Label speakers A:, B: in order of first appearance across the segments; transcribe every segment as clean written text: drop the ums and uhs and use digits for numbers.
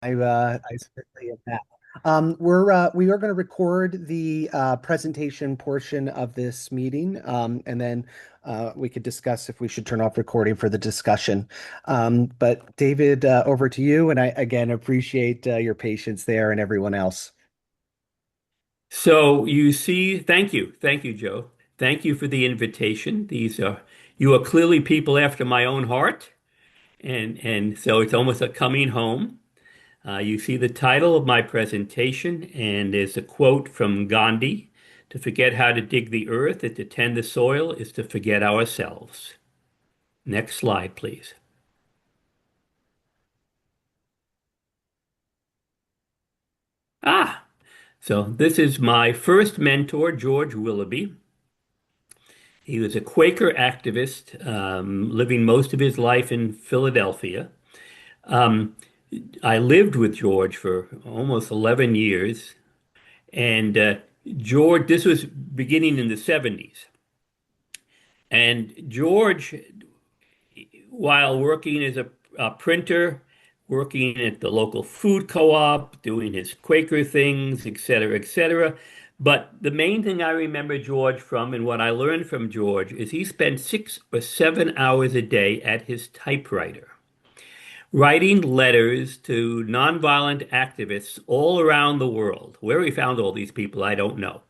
A: I certainly am that. We are going to record the presentation portion of this meeting, and then we could discuss if we should turn off recording for the discussion. But David, over to you, and I again appreciate your patience there and everyone else.
B: So you see, thank you, Joe. Thank you for the invitation. You are clearly people after my own heart, and so it's almost a coming home. You see the title of my presentation, and there's a quote from Gandhi: "To forget how to dig the earth and to tend the soil is to forget ourselves." Next slide, please. Ah, so this is my first mentor, George Willoughby. He was a Quaker activist, living most of his life in Philadelphia. Um, I lived with George for almost 11 years, and George, this was beginning in the 70s. And George, while working as a printer, working at the local food co-op, doing his Quaker things, et cetera, et cetera. But the main thing I remember George from and what I learned from George is he spent 6 or 7 hours a day at his typewriter, writing letters to nonviolent activists all around the world. Where he found all these people, I don't know.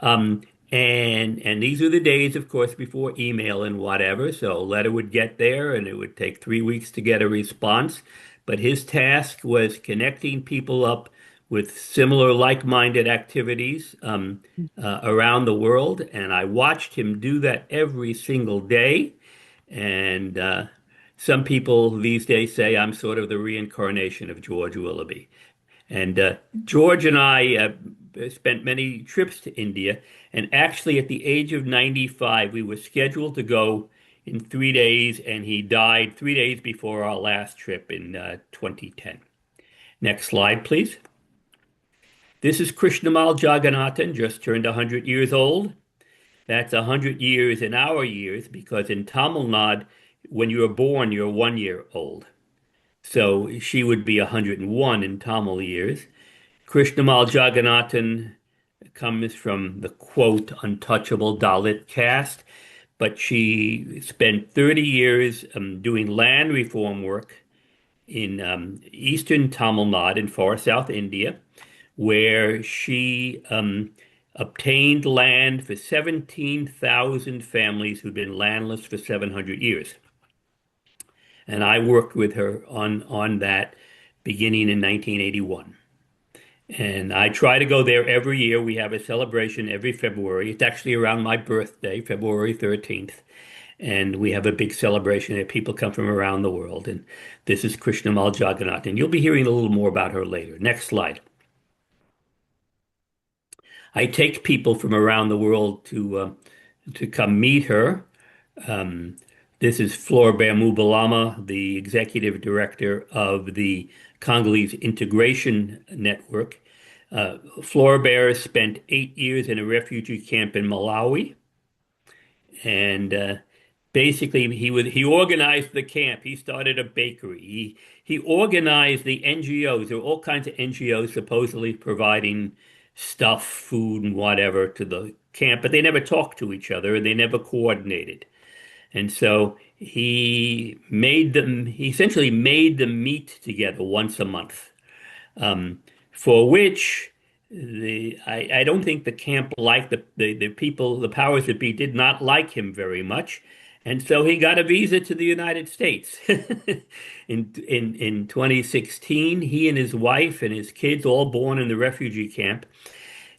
B: Um, and these are the days, of course, before email and whatever. So a letter would get there, and it would take 3 weeks to get a response. But his task was connecting people up with similar like-minded activities around the world. And I watched him do that every single day. And some people these days say I'm sort of the reincarnation of George Willoughby. And George and I spent many trips to India. And actually, at the age of 95, we were scheduled to go in 3 days, and he died 3 days before our last trip in 2010. Next slide, please. This is Krishnamal Jagannathan, just turned 100 years old. That's 100 years in our years, because in Tamil Nadu, when you are born, you're 1 year old. So she would be 101 in Tamil years. Krishnamal Jagannathan comes from the quote, untouchable Dalit caste, but she spent 30 years doing land reform work in eastern Tamil Nadu in far south India, where she obtained land for 17,000 families who'd been landless for 700 years. And I worked with her on that beginning in 1981. And I try to go there every year. We have a celebration every February. It's actually around my birthday, February 13th. And we have a big celebration that people come from around the world. And this is Krishnamal Jagannath. And you'll be hearing a little more about her later. Next slide. I take people from around the world to come meet her. Um, this is Floribert Mubalama, the executive director of the Congolese Integration Network. Floribert spent 8 years in a refugee camp in Malawi, and basically he organized the camp. He started a bakery. He organized the NGOs. There were all kinds of NGOs supposedly providing stuff, food, and whatever to the camp, but they never talked to each other and they never coordinated. And so he essentially made them meet together once a month, for which I don't think the camp liked the people, the powers that be did not like him very much. And so he got a visa to the United States. In 2016, he and his wife and his kids, all born in the refugee camp,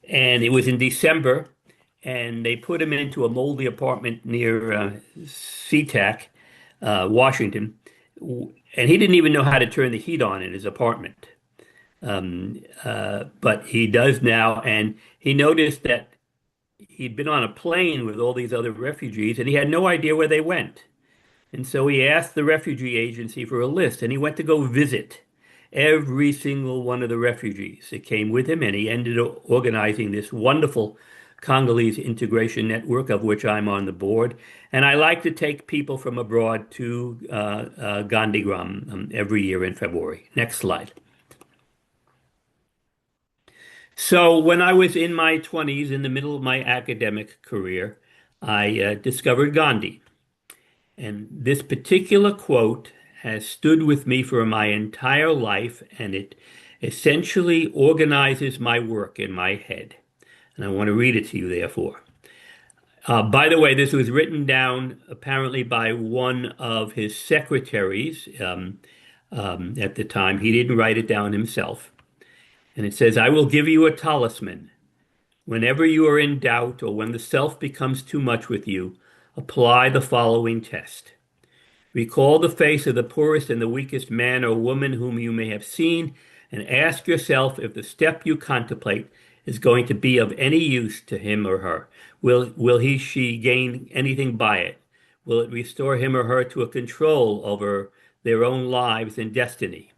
B: and it was in December, and they put him into a moldy apartment near SeaTac, Washington, and he didn't even know how to turn the heat on in his apartment. But he does now, and he noticed that he'd been on a plane with all these other refugees, and he had no idea where they went. And so he asked the refugee agency for a list, and he went to go visit every single one of the refugees that came with him, and he ended up organizing this wonderful Congolese integration network, of which I'm on the board. And I like to take people from abroad to Gandhigram every year in February. Next slide. So when I was in my 20s, in the middle of my academic career, I discovered Gandhi. And this particular quote has stood with me for my entire life, and it essentially organizes my work in my head. And I want to read it to you, therefore. By the way, this was written down apparently by one of his secretaries at the time. He didn't write it down himself. And it says, I will give you a talisman. Whenever you are in doubt or when the self becomes too much with you, apply the following test. Recall the face of the poorest and the weakest man or woman whom you may have seen, and ask yourself if the step you contemplate is going to be of any use to him or her. Will she gain anything by it? Will it restore him or her to a control over their own lives and destiny?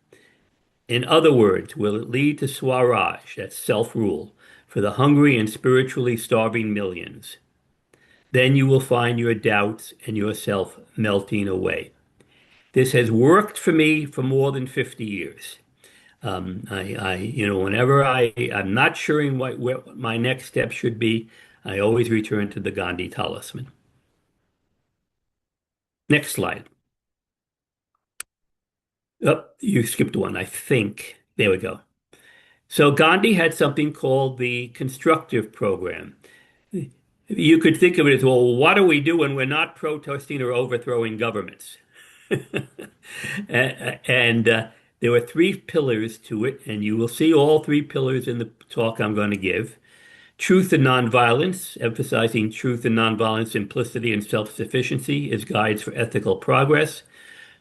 B: In other words, will it lead to Swaraj, that's self-rule, for the hungry and spiritually starving millions? Then you will find your doubts and yourself melting away. This has worked for me for more than 50 years. Whenever I'm not sure in what my next step should be, I always return to the Gandhi talisman. Next slide. Oh, you skipped one, I think. There we go. So Gandhi had something called the constructive program. You could think of it as, well, what do we do when we're not protesting or overthrowing governments? And there were three pillars to it, and you will see all three pillars in the talk I'm going to give. Truth and nonviolence, emphasizing truth and nonviolence, simplicity and self-sufficiency as guides for ethical progress.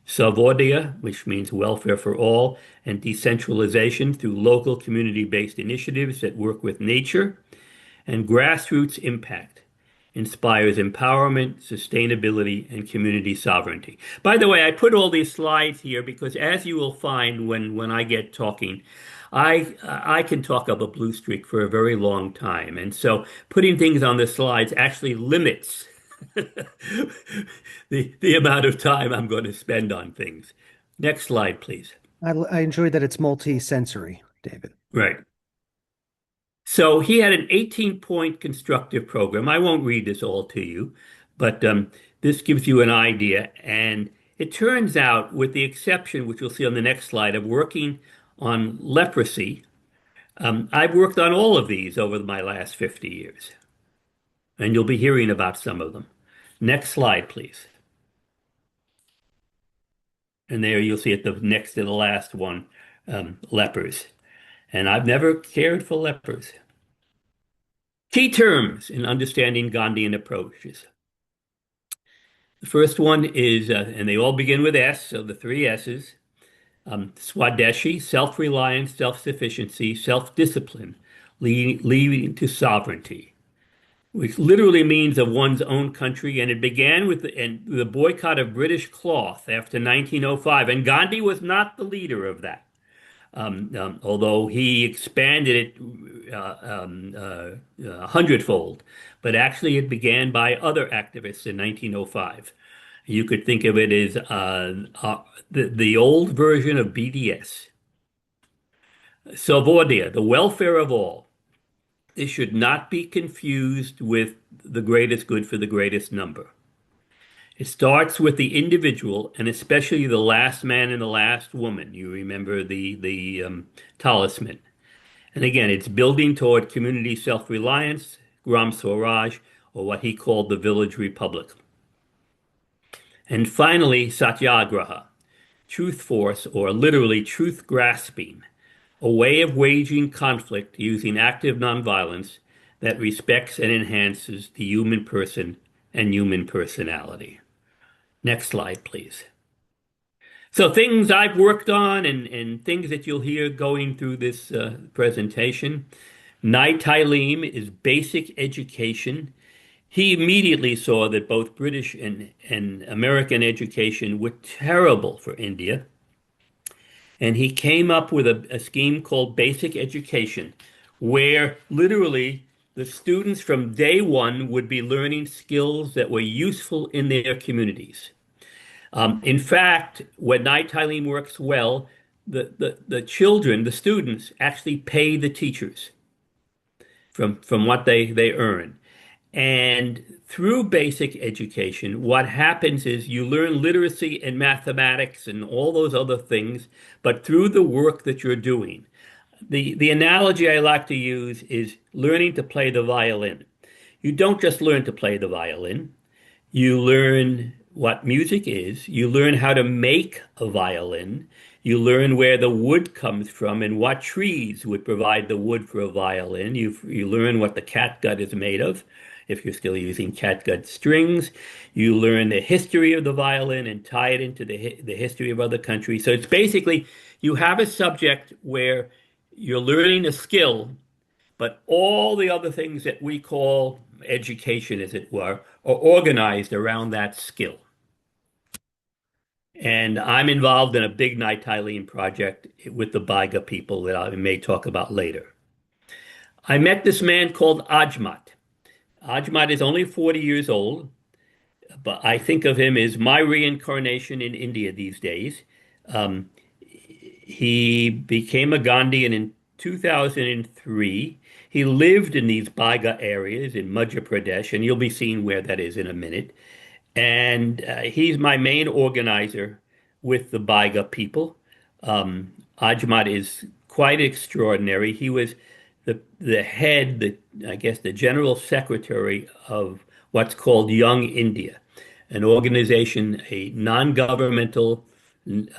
B: Sarvodaya, which means welfare for all, and decentralization through local community-based initiatives that work with nature. And grassroots impact inspires empowerment, sustainability, and community sovereignty. By the way, I put all these slides here because, as you will find when I get talking, I can talk up a blue streak for a very long time, and so putting things on the slides actually limits the amount of time I'm going to spend on things. Next slide, please.
A: I enjoy that it's multi-sensory, David.
B: Right. So he had an 18-point constructive program. I won't read this all to you, but this gives you an idea. And it turns out, with the exception, which you'll see on the next slide, of working on leprosy, I've worked on all of these over my last 50 years. And you'll be hearing about some of them. Next slide, please. And there you'll see it, the next to the last one, lepers. And I've never cared for lepers. Key terms in understanding Gandhian approaches. The first one is, and they all begin with S, so the three S's, Swadeshi, self-reliance, self-sufficiency, self-discipline, leading to sovereignty, which literally means of one's own country. And it began with the boycott of British cloth after 1905. And Gandhi was not the leader of that. Although he expanded it a hundredfold. But actually, it began by other activists in 1905. You could think of it as the old version of BDS. Salvodia, the welfare of all. This should not be confused with the greatest good for the greatest number. It starts with the individual, and especially the last man and the last woman. You remember the talisman. And again, it's building toward community self-reliance, Gram Swaraj, or what he called the village republic. And finally, Satyagraha, truth force, or literally truth grasping, a way of waging conflict using active nonviolence that respects and enhances the human person and human personality. Next slide, please. So things I've worked on and things that you'll hear going through this presentation. Nai Talim is basic education. He immediately saw that both British and American education were terrible for India. And he came up with a scheme called basic education, where literally the students from day one would be learning skills that were useful in their communities. In fact, when night tiling works well, the children, the students, actually pay the teachers. from what they earn. And through basic education, what happens is you learn literacy and mathematics and all those other things, but through the work that you're doing. The analogy I like to use is learning to play the violin. You don't just learn to play the violin. You learn what music is. You learn how to make a violin. You learn where the wood comes from and what trees would provide the wood for a violin. You learn what the catgut is made of, if you're still using catgut strings. You learn the history of the violin and tie it into the history of other countries. So it's basically you have a subject where you're learning a skill, but all the other things that we call education, as it were, are organized around that skill. And I'm involved in a big Night project with the Baiga people that I may talk about later. I met this man called Ajmat. Ajmat is only 40 years old, but I think of him as my reincarnation in India these days. Um, he became a Gandhian in 2003. He lived in these Baiga areas in Madhya Pradesh, and you'll be seeing where that is in a minute. And he's my main organizer with the Baiga people. Ajmat is quite extraordinary. He was the head, I guess, the general secretary of what's called Young India, an organization, a non-governmental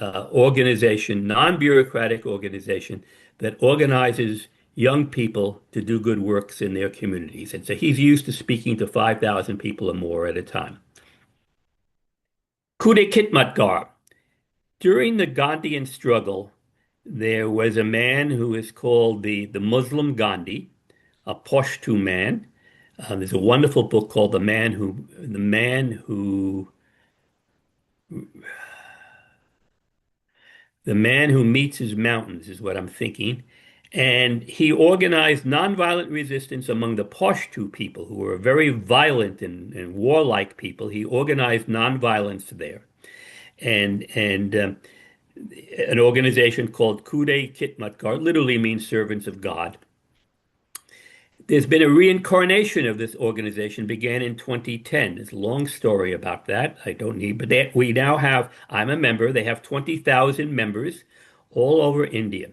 B: organization, non-bureaucratic organization that organizes young people to do good works in their communities. And so he's used to speaking to 5,000 people or more at a time. Kude Kitmatgar. During the Gandhian struggle, there was a man who is called the Muslim Gandhi, a Pashto man. There's a wonderful book called The Man Who Meets His Mountains is what I'm thinking. And he organized nonviolent resistance among the Pashto people, who were very violent and warlike people. He organized nonviolence there. And an organization called Kude Kitmatkar, literally means servants of God. There's been a reincarnation of this organization, began in 2010. There's a long story about that. I don't need, but we now have, I'm a member, they have 20,000 members all over India.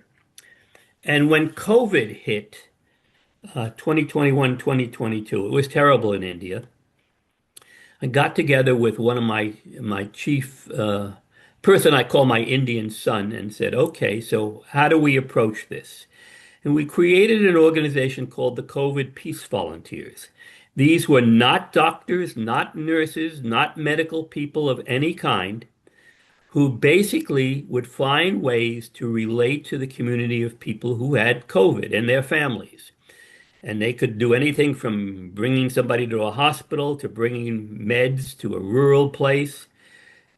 B: And when COVID hit, 2021, 2022, it was terrible in India. I got together with one of my chief person I call my Indian son and said, okay, so how do we approach this? And we created an organization called the COVID Peace Volunteers. These were not doctors, not nurses, not medical people of any kind, who basically would find ways to relate to the community of people who had COVID and their families. And they could do anything from bringing somebody to a hospital to bringing meds to a rural place.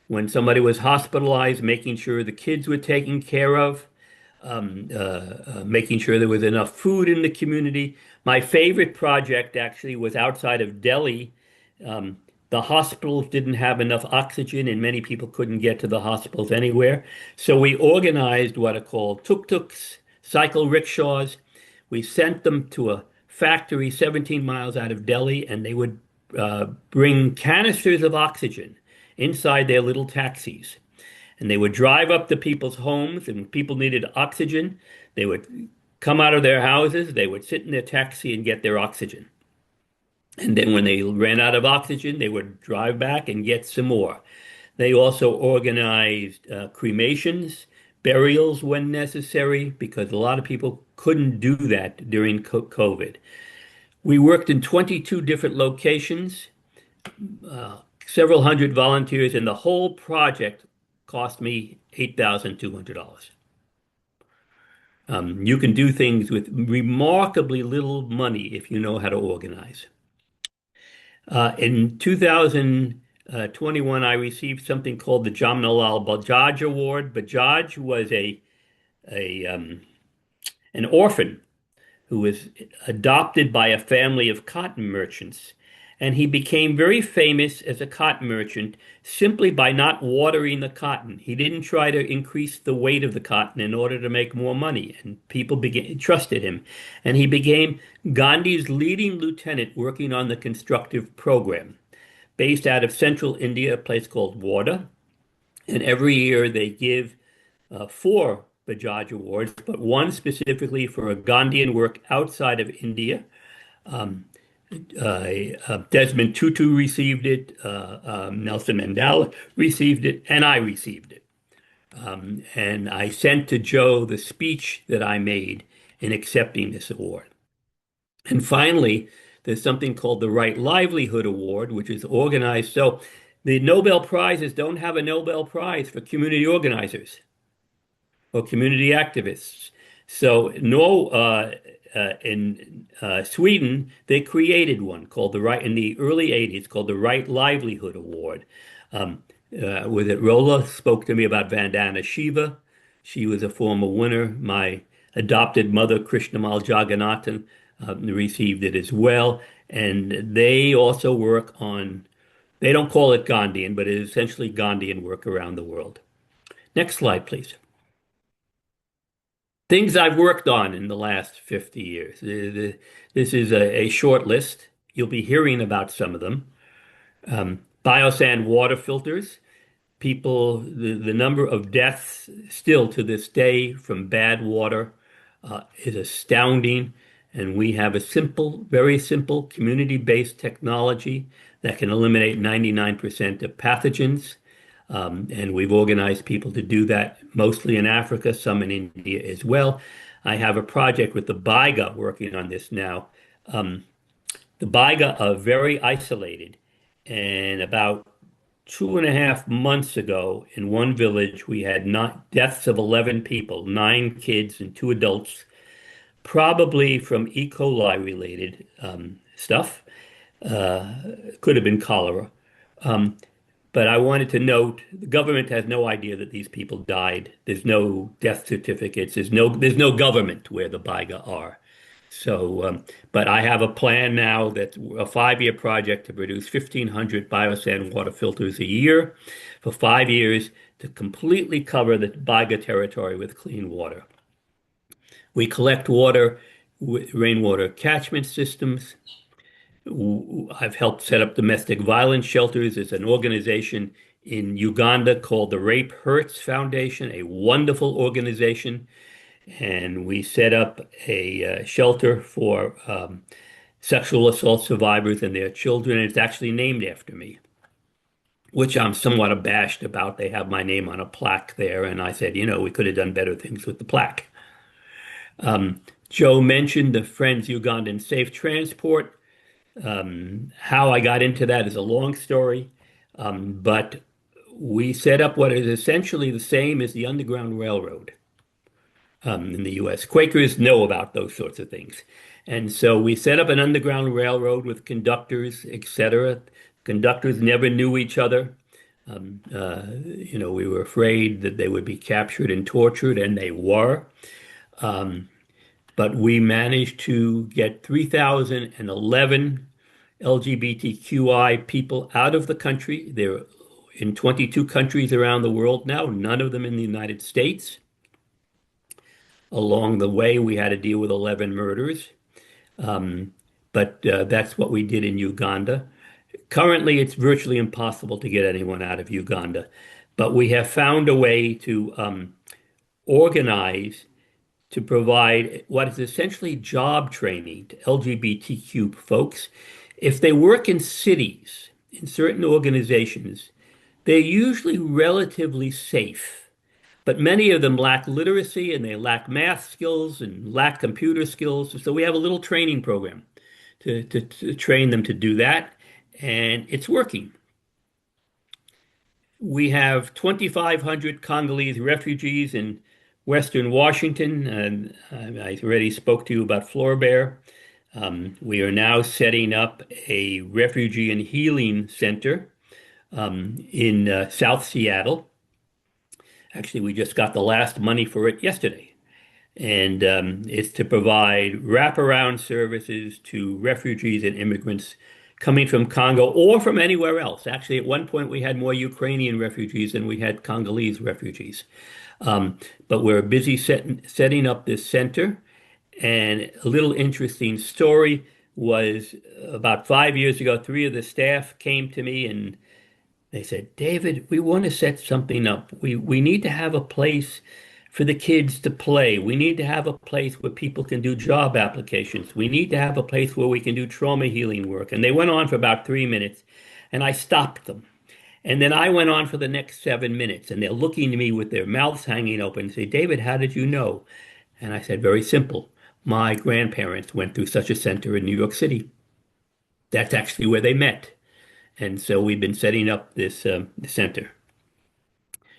B: When somebody was hospitalized, making sure the kids were taken care of, making sure there was enough food in the community. My favorite project actually was outside of Delhi. Um, the hospitals didn't have enough oxygen, and many people couldn't get to the hospitals anywhere. So we organized what are called tuk-tuks, cycle rickshaws. We sent them to a factory 17 miles out of Delhi, and they would bring canisters of oxygen inside their little taxis. And they would drive up to people's homes, and when people needed oxygen, they would come out of their houses, they would sit in their taxi and get their oxygen. And then when they ran out of oxygen, they would drive back and get some more. They also organized cremations, burials when necessary, because a lot of people couldn't do that during COVID. We worked in 22 different locations, several hundred volunteers, and the whole project cost me $8,200. You can do things with remarkably little money if you know how to organize. In 2021, I received something called the Jamnalal Bajaj Award. Bajaj was a an orphan who was adopted by a family of cotton merchants. And he became very famous as a cotton merchant simply by not watering the cotton. He didn't try to increase the weight of the cotton in order to make more money, and people trusted him. And he became Gandhi's leading lieutenant working on the constructive program, based out of central India, a place called Warda. And every year they give four Bajaj Awards, but one specifically for a Gandhian work outside of India. Um, Desmond Tutu received it, Nelson Mandela received it, and I received it. And I sent to Joe the speech that I made in accepting this award. And finally, there's something called the Right Livelihood Award, which is organized. So the Nobel Prizes don't have a Nobel Prize for community organizers or community activists. So no, in Sweden, they created one called the right in the early 80s called the Right Livelihood Award. With it, Rola spoke to me about Vandana Shiva. She was a former winner. My adopted mother, Krishnamal Jagannathan, received it as well. And they also work on, they don't call it Gandhian, but it is essentially Gandhian work around the world. Next slide, please. Things I've worked on in the last 50 years. This is a short list. You'll be hearing about some of them. Biosand water filters. The number of deaths still to this day from bad water is astounding. And we have a simple, very simple community-based technology that can eliminate 99% of pathogens. And we've organized people to do that mostly in Africa, some in India as well. I have a project with the Baiga working on this now. The Baiga are very isolated. And about 2.5 months ago, in one village, we had not deaths of 11 people, 9 kids and 2 adults, probably from E. coli related stuff. Could have been cholera. Um, but I wanted to note the government has no idea that these people died. There's no death certificates. There's no government where the Baiga are. So, but I have a plan now that's a 5-year project to produce 1,500 biosand water filters a year for 5 years to completely cover the Baiga territory with clean water. We collect water with rainwater catchment systems. I've helped set up domestic violence shelters. There's an organization in Uganda called the Rape Hurts Foundation, a wonderful organization. And we set up a shelter for sexual assault survivors and their children. It's actually named after me, which I'm somewhat abashed about. They have my name on a plaque there. And I said, we could have done better things with the plaque. Joe mentioned the Friends Ugandan Safe Transport. How I got into that is a long story, but we set up what is essentially the same as the Underground Railroad in the U.S. Quakers know about those sorts of things. And so we set up an Underground Railroad with conductors, etc. Conductors never knew each other. We were afraid that they would be captured and tortured, and they were. But we managed to get 3,011 LGBTQI people out of the country. They're in 22 countries around the world now, none of them in the United States. Along the way, we had to deal with 11 murders. But that's what we did in Uganda. Currently, it's virtually impossible to get anyone out of Uganda. But we have found a way to organize to provide what is essentially job training to LGBTQ folks. If they work in cities, in certain organizations, they're usually relatively safe, but many of them lack literacy and they lack math skills and lack computer skills. So we have a little training program to train them to do that, and it's working. We have 2,500 Congolese refugees in Western Washington, and I already spoke to you about Floribert. We are now setting up a refugee and healing center in South Seattle. Actually, we just got the last money for it yesterday. And it's to provide wraparound services to refugees and immigrants coming from Congo or from anywhere else. Actually, at one point, we had more Ukrainian refugees than we had Congolese refugees. Um, but we're busy setting up this center. And a little interesting story was about 5 years ago, three of the staff came to me and they said, David, we want to set something up. We need to have a place for the kids to play. We need to have a place where people can do job applications. We need to have a place where we can do trauma healing work. And they went on for about 3 minutes, and I stopped them. And then I went on for the next 7 minutes, and they're looking at me with their mouths hanging open and say, David, how did you know? And I said, very simple. My grandparents went through such a center in New York City. That's actually where they met. And so we've been setting up this center.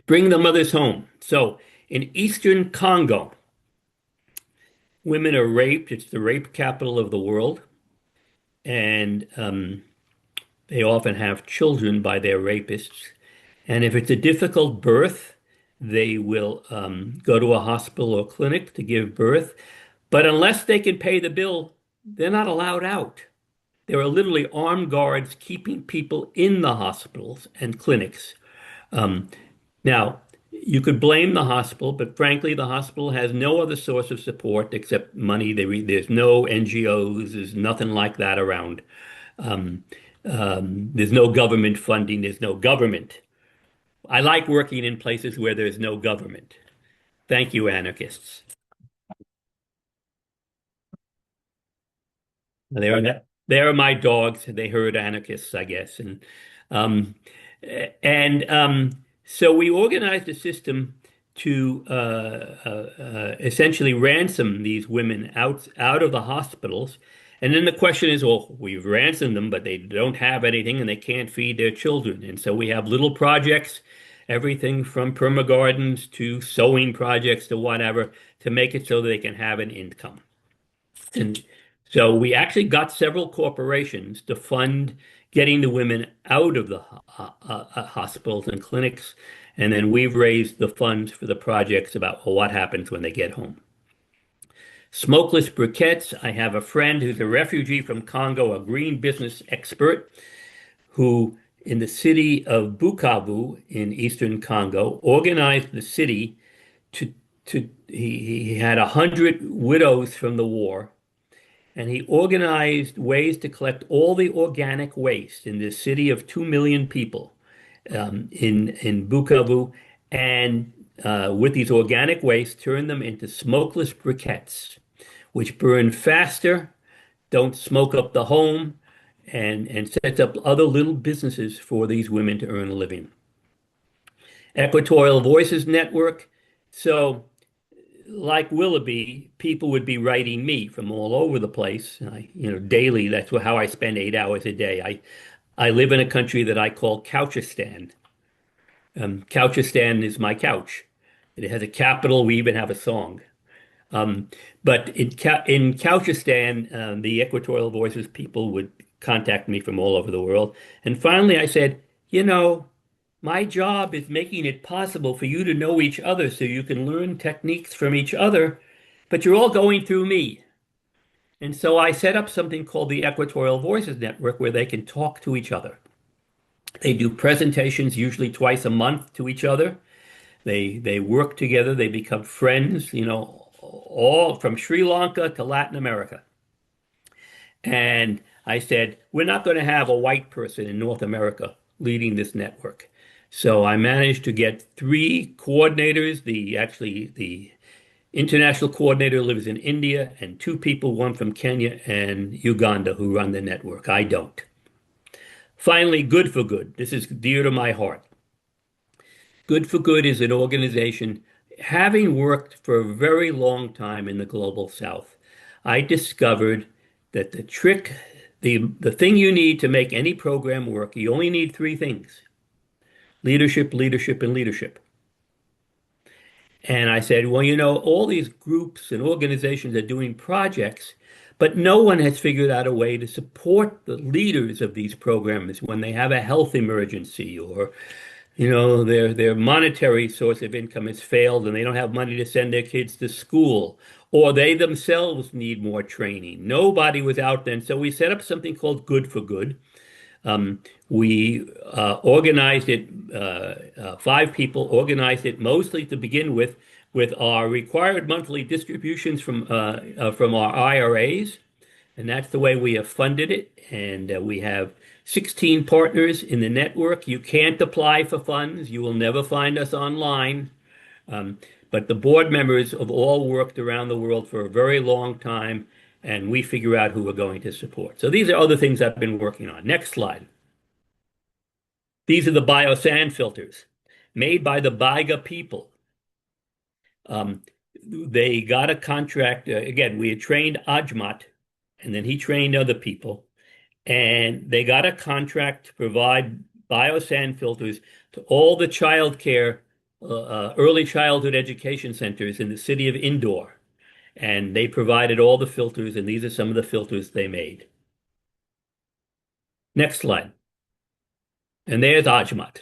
B: Bring the mothers home. So in eastern Congo, women are raped. It's the rape capital of the world. And they often have children by their rapists. And if it's a difficult birth, they will go to a hospital or clinic to give birth. But unless they can pay the bill, they're not allowed out. There are literally armed guards keeping people in the hospitals and clinics. Um, Now, you could blame the hospital, but frankly, the hospital has no other source of support except money. There's no NGOs, there's nothing like that around. Um, there's no government funding, there's no government. I like working in places where there's no government. Thank you, anarchists. They are my dogs. They herd anarchists, I guess. Um, and so we organized a system to essentially ransom these women out of the hospitals. And then the question is, well, we've ransomed them, but they don't have anything and they can't feed their children. And so we have little projects, everything from permagardens to sewing projects to whatever, to make it so that they can have an income. And so we actually got several corporations to fund getting the women out of the hospitals and clinics. And then we've raised the funds for the projects about, well, what happens when they get home. Smokeless briquettes. I have a friend who's a refugee from Congo, a green business expert, who in the city of Bukavu in eastern Congo organized the city he had 100 widows from the war, and he organized ways to collect all the organic waste in this city of 2 million people in Bukavu, and with these organic waste, turn them into smokeless briquettes, which burn faster, don't smoke up the home, and sets up other little businesses for these women to earn a living. Equatorial Voices Network. So like Willoughby, people would be writing me from all over the place. Daily. That's how I spend 8 hours a day. I live in a country that I call Couchistan. Couchistan is my couch. It has a capital. We even have a song. Um, but in Couchistan, the Equatorial Voices people would contact me from all over the world. And finally, I said, my job is making it possible for you to know each other so you can learn techniques from each other, but you're all going through me. And so I set up something called the Equatorial Voices Network where they can talk to each other. They do presentations usually twice a month to each other. They work together, they become friends, all from Sri Lanka to Latin America. And I said, we're not going to have a white person in North America leading this network. So I managed to get three coordinators. The international coordinator lives in India, and two people, one from Kenya and Uganda, who run the network. I don't. Finally, Good for Good. This is dear to my heart. Good for Good is an organization, having worked for a very long time in the global South, I discovered that the thing you need to make any program work, you only need three things: leadership, leadership, and leadership. And I said, well, all these groups and organizations are doing projects, but no one has figured out a way to support the leaders of these programs when they have a health emergency, or their monetary source of income has failed and they don't have money to send their kids to school, or they themselves need more training. Nobody was out then. So we set up something called Good for Good. We organized it, five people organized it mostly to begin with our required monthly distributions from our IRAs. And that's the way we have funded it. And we have 16 partners in the network. You can't apply for funds. You will never find us online. Um, but the board members have all worked around the world for a very long time, and we figure out who we're going to support. So these are other things I've been working on. Next slide. These are the biosand filters made by the Baiga people. Um, they got a contract. Again, we had trained Ajmat, and then he trained other people. And they got a contract to provide biosand filters to all the child care, early childhood education centers in the city of Indore. And they provided all the filters, and these are some of the filters they made. Next slide. And there's Ajmat.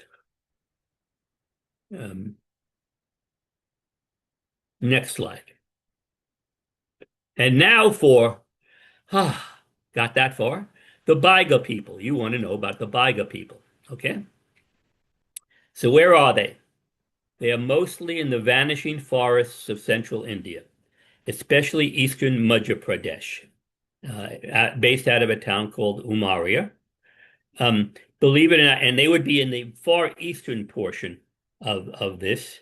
B: Um, Next slide. And now got that far? The Baiga people. You want to know about the Baiga people, okay? So where are they? They are mostly in the vanishing forests of central India, especially eastern Madhya Pradesh, based out of a town called Umaria. Um, Believe it or not, and they would be in the far eastern portion of this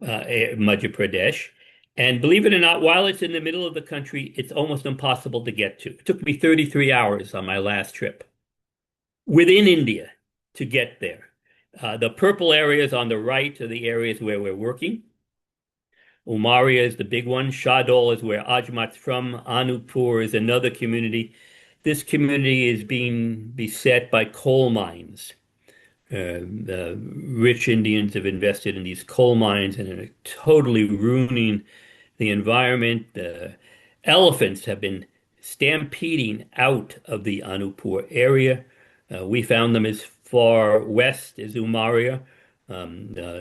B: Madhya Pradesh. And believe it or not, while it's in the middle of the country, it's almost impossible to get to. It took me 33 hours on my last trip within India to get there. The purple areas on the right are the areas where we're working. Umaria is the big one. Shadol is where Ajmat's from. Anupur is another community. This community is being beset by coal mines. The rich Indians have invested in these coal mines and are totally ruining the environment. The elephants have been stampeding out of the Anupur area. We found them as far west as Umaria,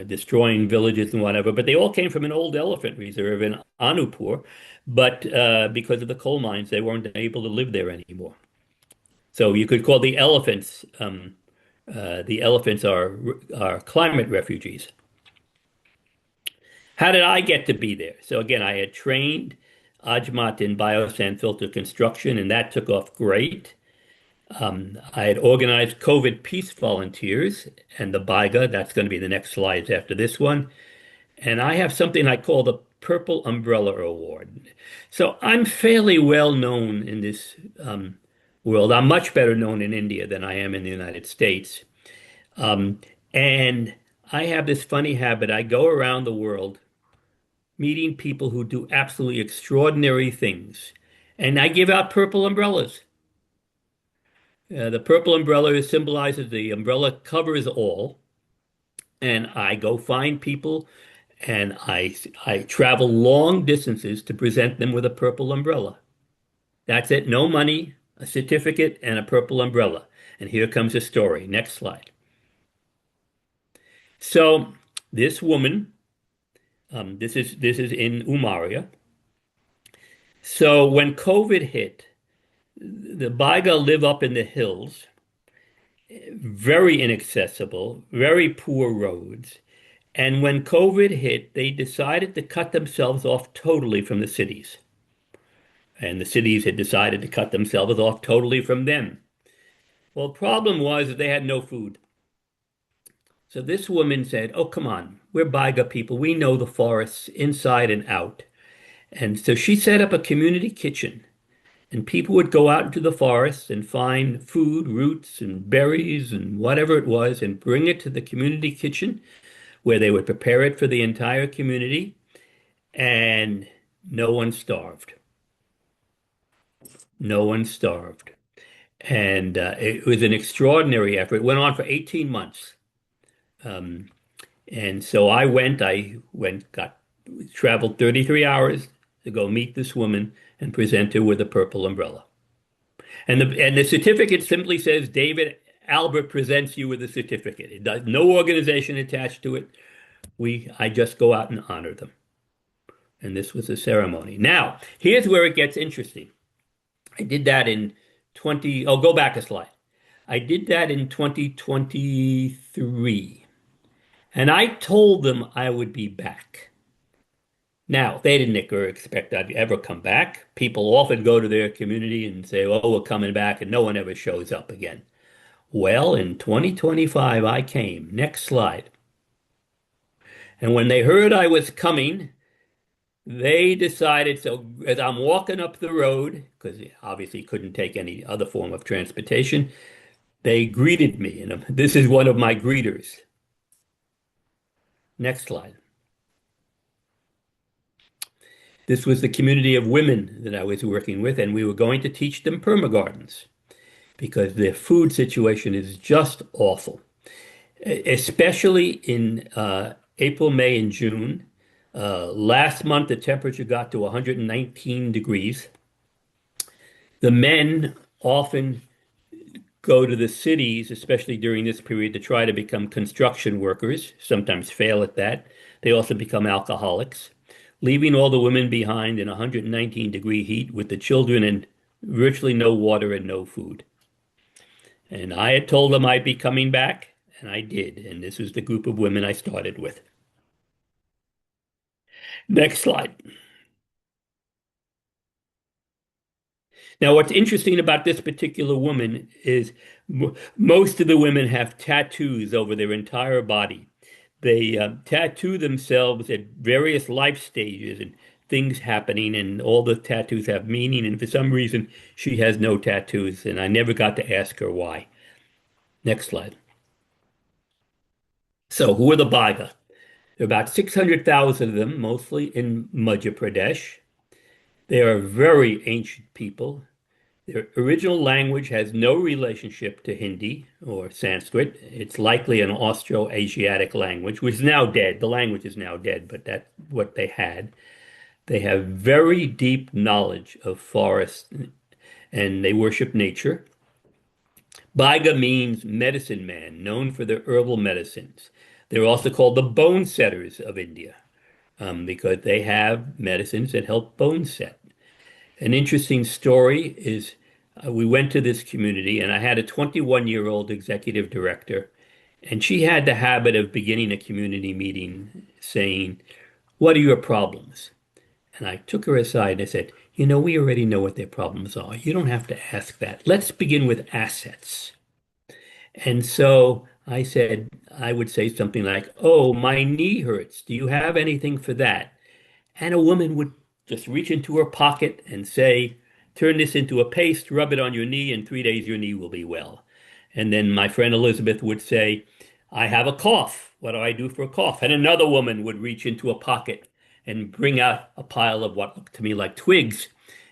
B: destroying villages and whatever. But they all came from an old elephant reserve in Anupur. But because of the coal mines, they weren't able to live there anymore. So you could call the elephants are climate refugees. How did I get to be there? So again, I had trained Ajmat in biosand filter construction, and that took off great. I had organized COVID peace volunteers and the Baiga. That's going to be the next slides after this one. And I have something I call the Purple Umbrella Award. So I'm fairly well known in this world. I'm much better known in India than I am in the United States. Um, and I have this funny habit. I go around the world meeting people who do absolutely extraordinary things. And I give out purple umbrellas. The purple umbrella symbolizes the umbrella covers all. And I go find people and I travel long distances to present them with a purple umbrella. That's it. No money, a certificate, and a purple umbrella. And here comes a story. Next slide. So this woman, this is in Umaria. So when COVID hit, the Baiga live up in the hills, very inaccessible, very poor roads. And when COVID hit, they decided to cut themselves off totally from the cities. And the cities had decided to cut themselves off totally from them. Well, the problem was that they had no food. So this woman said, "Oh, come on, we're Baiga people. We know the forests inside and out." And so she set up a community kitchen, and people would go out into the forest and find food, roots, and berries, and whatever it was, and bring it to the community kitchen where they would prepare it for the entire community, and no one starved. No one starved. And it was an extraordinary effort. It went on for 18 months. Um, and so traveled 33 hours to go meet this woman and present her with a purple umbrella. And the certificate simply says, David Albert presents you with a certificate. It does no organization attached to it. I just go out and honor them. And this was the ceremony. Now, here's where it gets interesting. I did that in 20, oh, go back a slide. I did that in 2023. And I told them I would be back. Now, they didn't expect I'd ever come back. People often go to their community and say, oh, we're coming back, and no one ever shows up again. Well, in 2025, I came. Next slide. And when they heard I was coming, they decided, so as I'm walking up the road, because obviously couldn't take any other form of transportation, they greeted me. And this is one of my greeters. Next slide. This was the community of women that I was working with, and we were going to teach them permagardens because their food situation is just awful, especially in April, May, and June. Last month, the temperature got to 119 degrees. The men often go to the cities, especially during this period, to try to become construction workers, sometimes fail at that. They also become alcoholics, leaving all the women behind in 119-degree heat with the children and virtually no water and no food. And I had told them I'd be coming back, and I did. And this was the group of women I started with. Next slide. Now, what's interesting about this particular woman is most of the women have tattoos over their entire body. They tattoo themselves at various life stages and things happening, and all the tattoos have meaning. And for some reason, she has no tattoos, and I never got to ask her why. Next slide. So, who are the Baiga? There are about 600,000 of them, mostly in Madhya Pradesh. They are very ancient people. Their original language has no relationship to Hindi or Sanskrit. It's likely an Austro-Asiatic language, which is now dead. The language is now dead, but that's what they had. They have very deep knowledge of forests and they worship nature. Baiga means medicine man, known for their herbal medicines. They're also called the bone setters of India, because they have medicines that help bone set. An interesting story is we went to this community and I had a 21-year-old executive director, and she had the habit of beginning a community meeting saying, what are your problems? And I took her aside and I said, you know, we already know what their problems are. You don't have to ask that. Let's begin with assets. And so I said, I would say something like, oh, my knee hurts. Do you have anything for that? And a woman would just reach into her pocket and say, turn this into a paste, rub it on your knee, in 3 days your knee will be well. And then my friend Elizabeth would say, I have a cough. What do I do for a cough? And another woman would reach into a pocket and bring out a pile of what looked to me like twigs.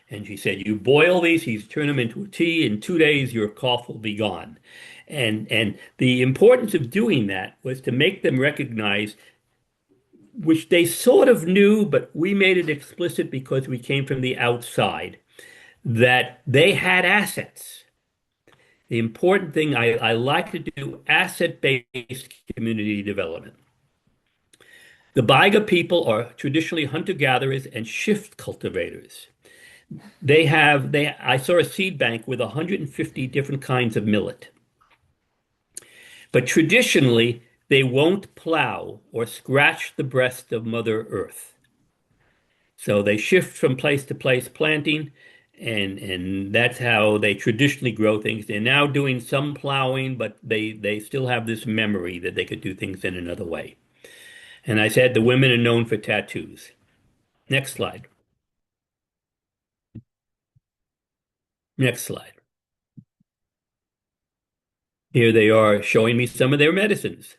B: And she said, you boil these, you turn them into a tea, in 2 days your cough will be gone. And the importance of doing that was to make them recognize, which they sort of knew, but we made it explicit because we came from the outside, that they had assets. The important thing, I like to do asset-based community development. The Baiga people are traditionally hunter-gatherers and shift cultivators. I saw a seed bank with 150 different kinds of millet. But traditionally, they won't plow or scratch the breast of Mother Earth. So they shift from place to place planting, and that's how they traditionally grow things. They're now doing some plowing, but they still have this memory that they could do things in another way. And I said the women are known for tattoos. Next slide. Next slide. Here they are showing me some of their medicines.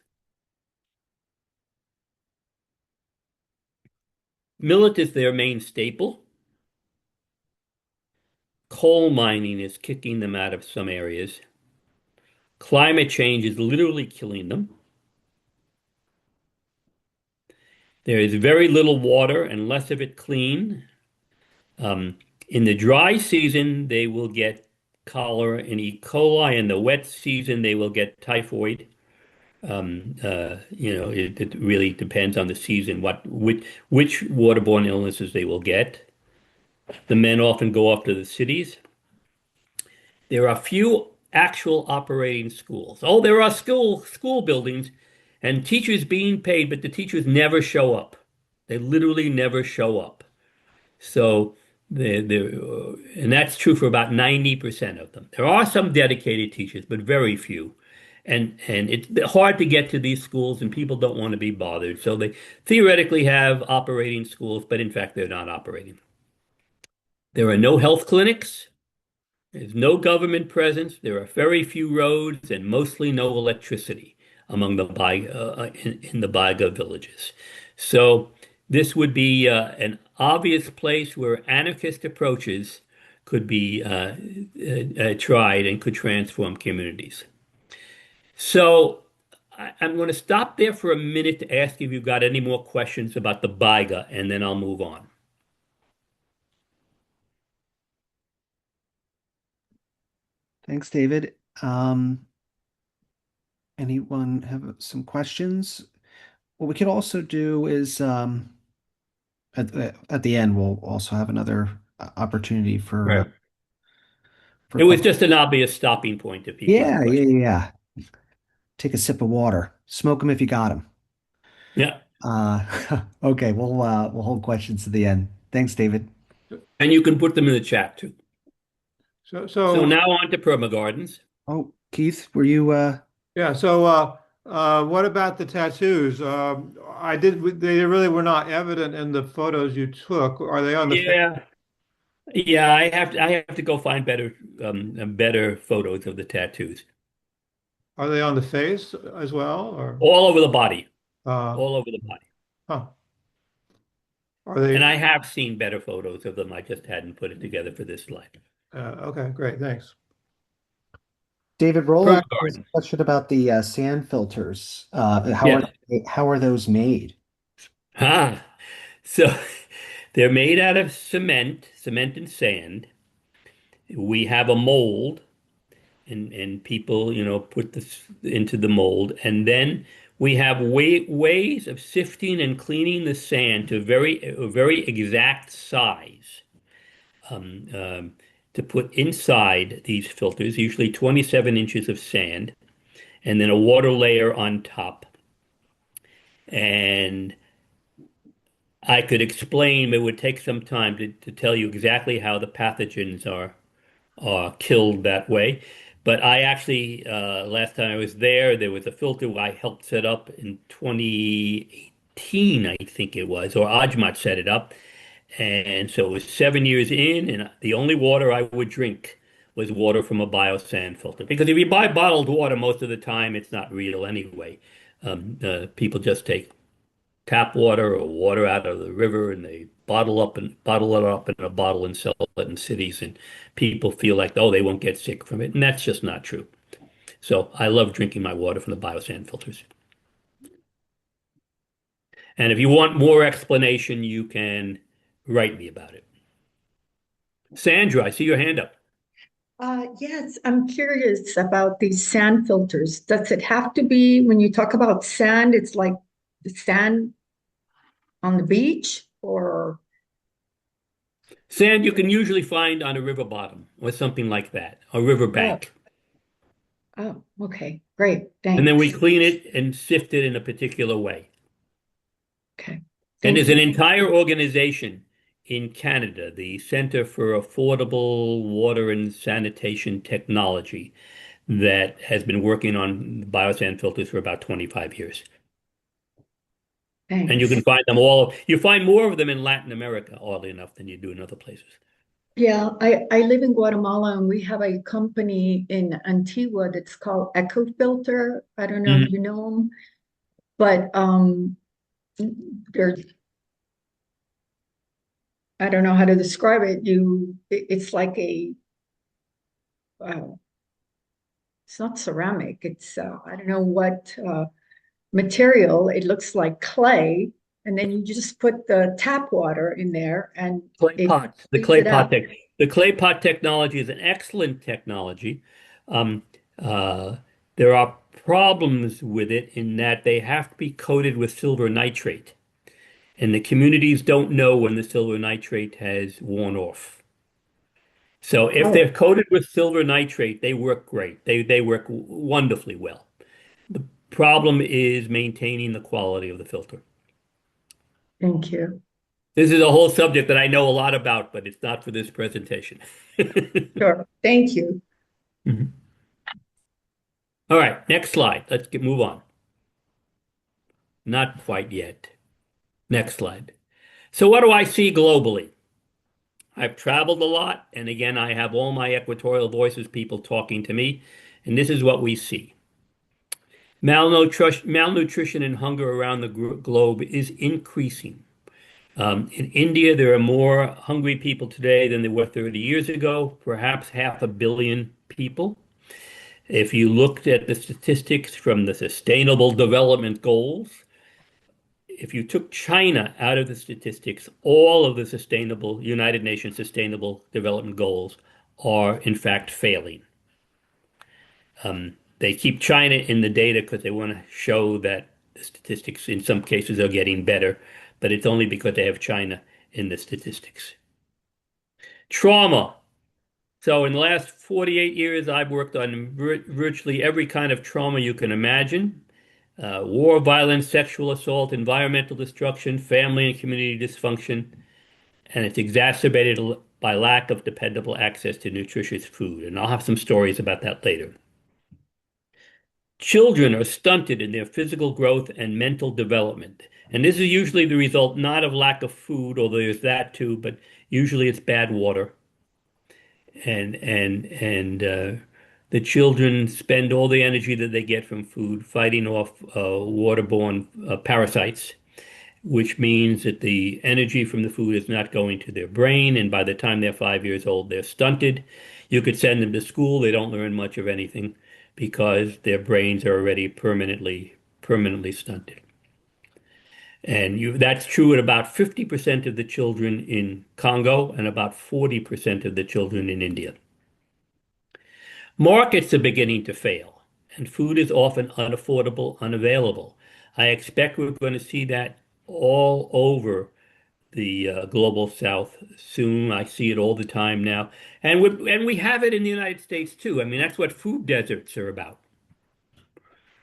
B: Millet is their main staple. Coal mining is kicking them out of some areas. Climate change is literally killing them. There is very little water and less of it clean. Um, in the dry season, they will get cholera and E. coli. In the wet season, they will get typhoid. It really depends on the season, which waterborne illnesses they will get. The men often go off to the cities. There are few actual operating schools. Oh, there are school buildings and teachers being paid, but the teachers never show up. They literally never show up. So and that's true for about 90% of them. There are some dedicated teachers, but very few. And it's hard to get to these schools, and people don't want to be bothered. So they theoretically have operating schools, but in fact, they're not operating. There are no health clinics. There's no government presence. There are very few roads and mostly no electricity among the in the Baiga villages. So this would be an obvious place where anarchist approaches could be tried and could transform communities. So I'm going to stop there for a minute to ask if you've got any more questions about the Baiga, and then I'll move on.
A: Thanks, David. Anyone have some questions? What we could also do is at the end, we'll also have another opportunity
B: Right.
A: for
B: It was
A: questions.
B: just an obvious stopping point if people have
A: Yeah, yeah,
B: questions.
A: yeah, yeah. Take a sip of water. Smoke them if you got them.
B: Yeah.
A: Okay, we'll hold questions to the end. Thanks, David.
B: And you can put them in the chat too.
C: So,
B: So
C: so
B: now on to permagardens.
A: Oh, Keith, were you
C: yeah. What about the tattoos? They really were not evident in the photos you took. Are they on the face?
B: Yeah. Yeah, I have to go find better photos of the tattoos.
C: Are they on the face as well, or
B: All over the body.
C: uh,
B: All over the body.
C: huh? Are
B: And
C: they
B: I have seen better photos of them. I just hadn't put it together for this slide.
C: okay? Great, thanks.
A: David Rolak has a
B: Permagarden.
A: question about the sand filters.
B: Yeah.
A: How are those made?
B: Ah. So they're made out of cement and sand. We have a mold and people, put this into the mold. And then we have ways of sifting and cleaning the sand to a very exact size um, um, to put inside these filters, usually 27 inches of sand, and then a water layer on top. And I could explain, it would take some time to tell you exactly how the pathogens are killed that way. But I actually, last time I was there was a filter I helped set up in 2018, I think it was, or Ajmat set it up. And so it was 7 years in, and the only water I would drink was water from a biosand filter. Because if you buy bottled water, most of the time it's not real anyway. People just take tap water or water out of the river and they bottle it up in a bottle and sell it in cities and people feel like, oh, they won't get sick from it, and that's just not true. So I love drinking my water from the biosand filters. And if you want more explanation, you can write me about it. Sandra, I see your hand up.
D: Yes, I'm curious about these sand filters. Does it have to be, when you talk about sand, it's like the sand on the beach or?
B: Sand you can usually find on a river bottom or something like that, a river
D: Oh,
B: bank.
D: oh, okay, great,
B: And then we
D: thanks.
B: clean it and sift it in a particular way.
D: Okay,
B: And
D: thank
B: there's an
D: you.
B: entire organization in Canada, the Center for Affordable Water and Sanitation Technology, that has been working on biosand filters for about 25 years. And you can
D: Thanks.
B: find them all. You find more of them in Latin America, oddly enough, than you do in other places.
D: Yeah, I live in Guatemala and we have a company in Antigua that's called Eco Filter. I don't know
B: Mhm.
D: if you know them, but they're, I don't know how to describe it. It's like uh, it's not ceramic. It's I don't know what material. It looks like clay, and then you just put the tap water in there, and
B: Clay
D: it
B: pots.
D: heats it up.
B: The clay pot technology is an excellent technology. Um, uh, there are problems with it in that they have to be coated with silver nitrate, and the communities don't know when the silver nitrate has worn off. So if
D: Oh,
B: they're coated with silver nitrate, they work great. They work wonderfully well. The problem is maintaining the quality of the filter.
D: thank you.
B: This is a whole subject that I know a lot about, but it's not for this presentation.
D: Sure, thank you.
B: Mhm. All right, next slide. Move on. Not quite yet. Next slide. So what do I see globally? I've traveled a lot, and again, I have all my equatorial voices people talking to me, and this is what we see. Malnutrition and hunger around the globe is increasing. In India, there are more hungry people today than there were 30 years ago, perhaps 500 million people. If you looked at the statistics from the Sustainable Development Goals, if you took China out of the statistics, all of the sustainable United Nations Sustainable Development Goals are in fact failing. They keep China in the data because they want to show that the statistics in some cases are getting better, but it's only because they have China in the statistics. Trauma. So in the last 48 years, I've worked on virtually every kind of trauma you can imagine. War, violence, sexual assault, environmental destruction, family and community dysfunction, and it's exacerbated by lack of dependable access to nutritious food. And I'll have some stories about that later. Children are stunted in their physical growth and mental development. And this is usually the result not of lack of food, although there's that too, but usually it's bad water. And the children spend all the energy that they get from food fighting off waterborne parasites, which means that the energy from the food is not going to their brain, and by the time they're 5 years old, they're stunted. You could send them to school, they don't learn much of anything because their brains are already permanently stunted. And that's true at about 50% of the children in Congo and about 40% of the children in India. Markets are beginning to fail, and food is often unaffordable, unavailable. I expect we're going to see that all over the global south soon. I see it all the time now. And we have it in the United States too. I mean, that's what food deserts are about.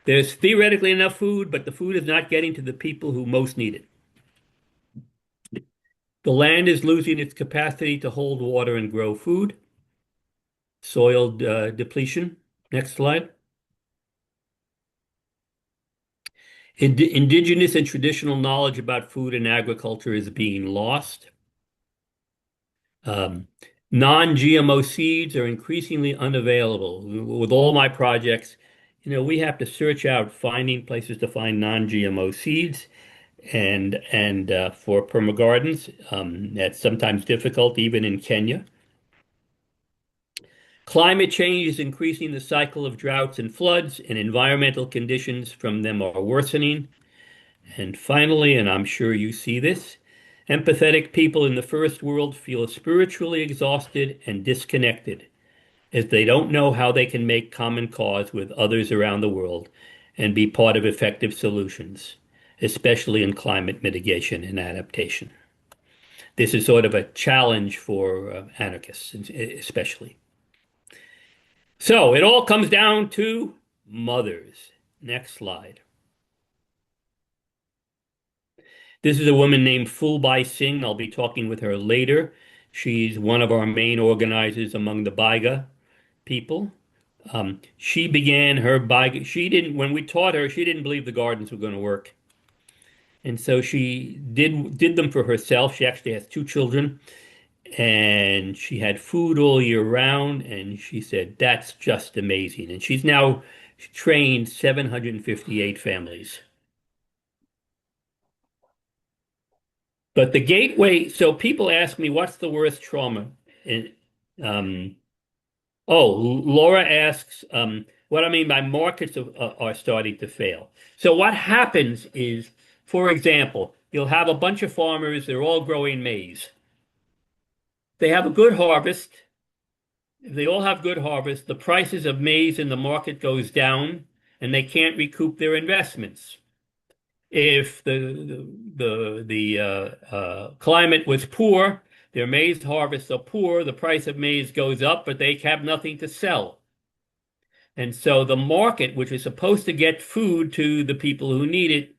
B: There's theoretically enough food, but the food is not getting to the people who most need it. The land is losing its capacity to hold water and grow food. Soil depletion. Next slide. Indigenous and traditional knowledge about food and agriculture is being lost. Um, Non-GMO seeds are increasingly unavailable. With all my projects, we have to search out finding places to find non-GMO seeds, and for permagardens, that's sometimes difficult, even in Kenya. Climate change is increasing the cycle of droughts and floods, and environmental conditions from them are worsening. And finally, and I'm sure you see this, empathetic people in the first world feel spiritually exhausted and disconnected as they don't know how they can make common cause with others around the world and be part of effective solutions, especially in climate mitigation and adaptation. This is sort of a challenge for anarchists, especially. So it all comes down to mothers. Next slide. This is a woman named Fulbai Singh. I'll be talking with her later. She's one of our main organizers among the Baiga people. She began her Baiga. When we taught her, she didn't believe the gardens were going to work. And so she did them for herself. She actually has two children, and she had food all year round. And she said, that's just amazing. And she's now trained 758 families. But the gateway, so people ask me, what's the worst trauma? And, um, Laura asks, what I mean by markets are starting to fail. So what happens is, for example, you'll have a bunch of farmers, they're all growing maize. They have a good harvest. If they all have good harvest, the prices of maize in the market goes down and they can't recoup their investments. If the climate was poor, their maize harvests are poor, the price of maize goes up, but they have nothing to sell. And so the market, which is supposed to get food to the people who need it,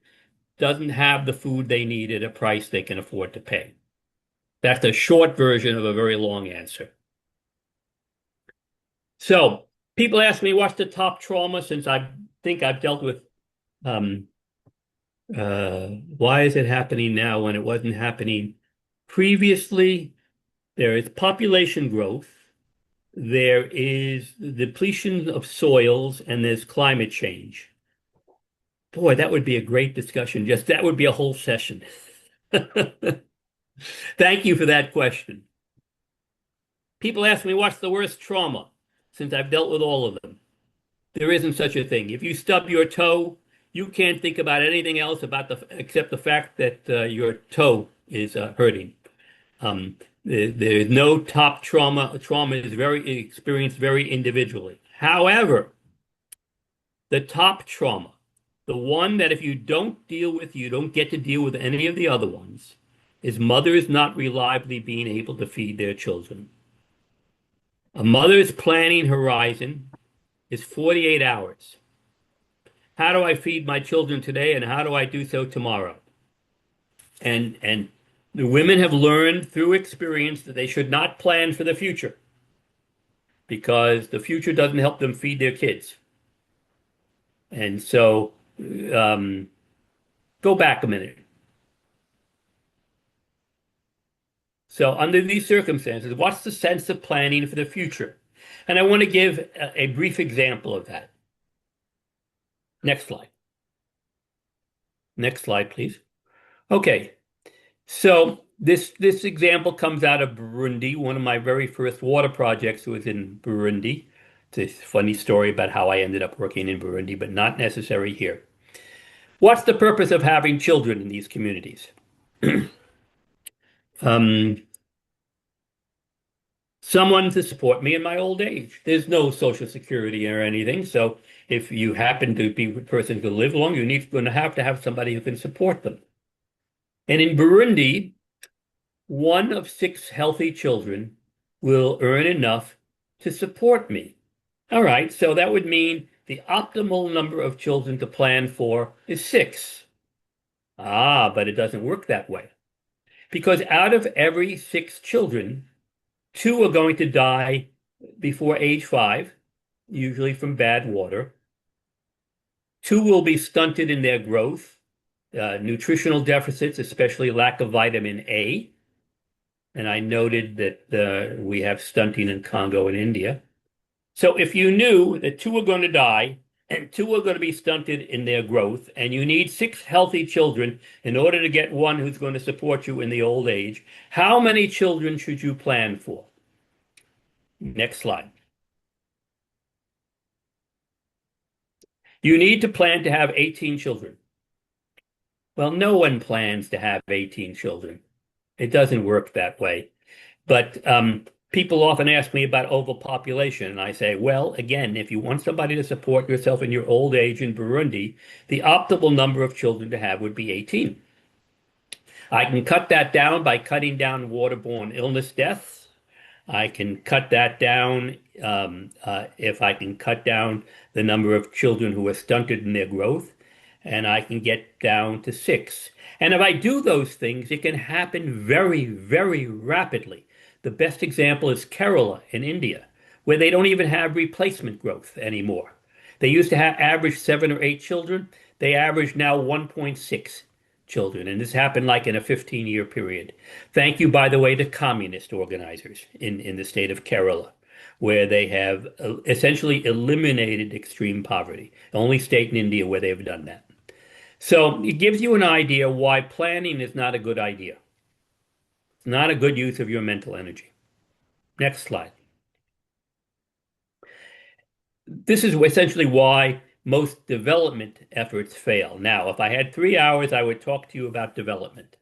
B: doesn't have the food they need at a price they can afford to pay. That's a short version of a very long answer. So people ask me, what's the top trauma since I think I've dealt with why is it happening now when it wasn't happening previously? There is population growth, there is the depletion of soils, and there's climate change. Boy, that would be a great discussion. Just that would be a whole session. Thank you for that question. People ask me, what's the worst trauma? Since I've dealt with all of them. There isn't such a thing. If you stub your toe, you can't think about anything else except the fact that your toe is hurting. There is no top trauma. Trauma is experienced very individually. However, the top trauma, the one that if you don't deal with, you don't get to deal with any of the other ones, is mothers not reliably being able to feed their children. A mother's planning horizon is 48 hours. How do I feed my children today, and how do I do so tomorrow? And the women have learned through experience that they should not plan for the future because the future doesn't help them feed their kids. And so go back a minute. So under these circumstances, what's the sense of planning for the future? And I want to give a brief example of that. Next slide. Next slide, please. Okay, so this example comes out of Burundi. One of my very first water projects was in Burundi. It's a funny story about how I ended up working in Burundi, but not necessary here. What's the purpose of having children in these communities? Someone to support me in my old age. There's no social security or anything, so if you happen to be a person who live long, you're going to have somebody who can support them. And in Burundi, 1 of 6 healthy children will earn enough to support me. All right, so that would mean the optimal number of children to plan for is 6. But it doesn't work that way. Because out of every 6 children, 2 are going to die before age 5, usually from bad water. 2 will be stunted in their growth, nutritional deficits, especially lack of vitamin A. And I noted that we have stunting in Congo and India. So if you knew that 2 are going to die and 2 are going to be stunted in their growth, and you need 6 healthy children in order to get 1 who's going to support you in the old age, how many children should you plan for? Next slide. You need to plan to have 18 children. Well, no one plans to have 18 children. It doesn't work that way. But people often ask me about overpopulation, and I say, well, again, if you want somebody to support yourself in your old age in Burundi, the optimal number of children to have would be 18. I can cut that down by cutting down waterborne illness deaths. I can cut that down if I can cut down the number of children who are stunted in their growth, and I can get down to 6. And if I do those things, it can happen very, very rapidly. The best example is Kerala in India, where they don't even have replacement growth anymore. They used to have average 7 or 8 children. They average now 1.6 children, and this happened like in a 15-year period. Thank you, by the way, to communist organizers in the state of Kerala, where they have essentially eliminated extreme poverty. The only state in India where they've done that. So it gives you an idea why planning is not a good idea. It's not a good use of your mental energy. Next slide. This is essentially why most development efforts fail. Now, if I had 3 hours, I would talk to you about development.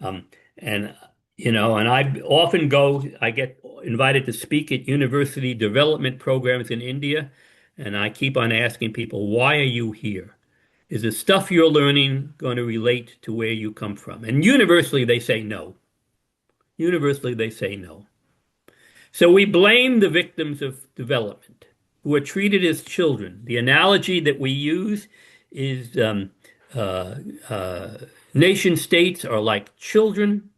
B: And I often I get invited to speak at university development programs in India. And I keep on asking people, why are you here? Is the stuff you're learning going to relate to where you come from? And universally, they say no. Universally, they say no. So we blame the victims of development who are treated as children. The analogy that we use is uh, uh, nation states are like children,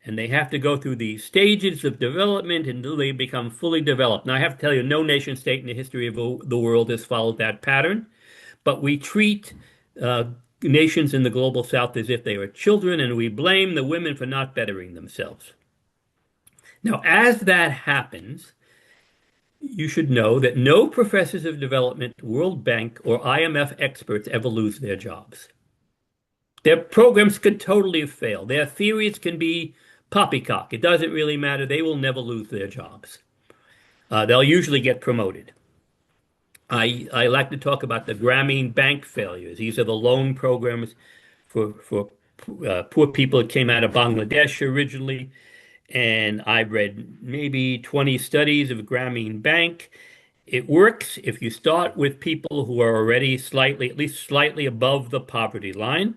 B: and they have to go through these stages of development until they become fully developed. Now, I have to tell you, no nation state in the history of the world has followed that pattern, but we treat uh, nations in the global south as if they were children, and we blame the women for not bettering themselves. Now, as that happens, you should know that no professors of development, World Bank, or IMF experts ever lose their jobs. Their programs could totally fail. Their theories can be poppycock. It doesn't really matter. They will never lose their jobs. They'll usually get promoted. I like to talk about the Grameen Bank failures. These are the loan programs for poor people that came out of Bangladesh originally. And I've read maybe 20 studies of Grameen Bank. It works if you start with people who are already slightly, at least slightly above the poverty line.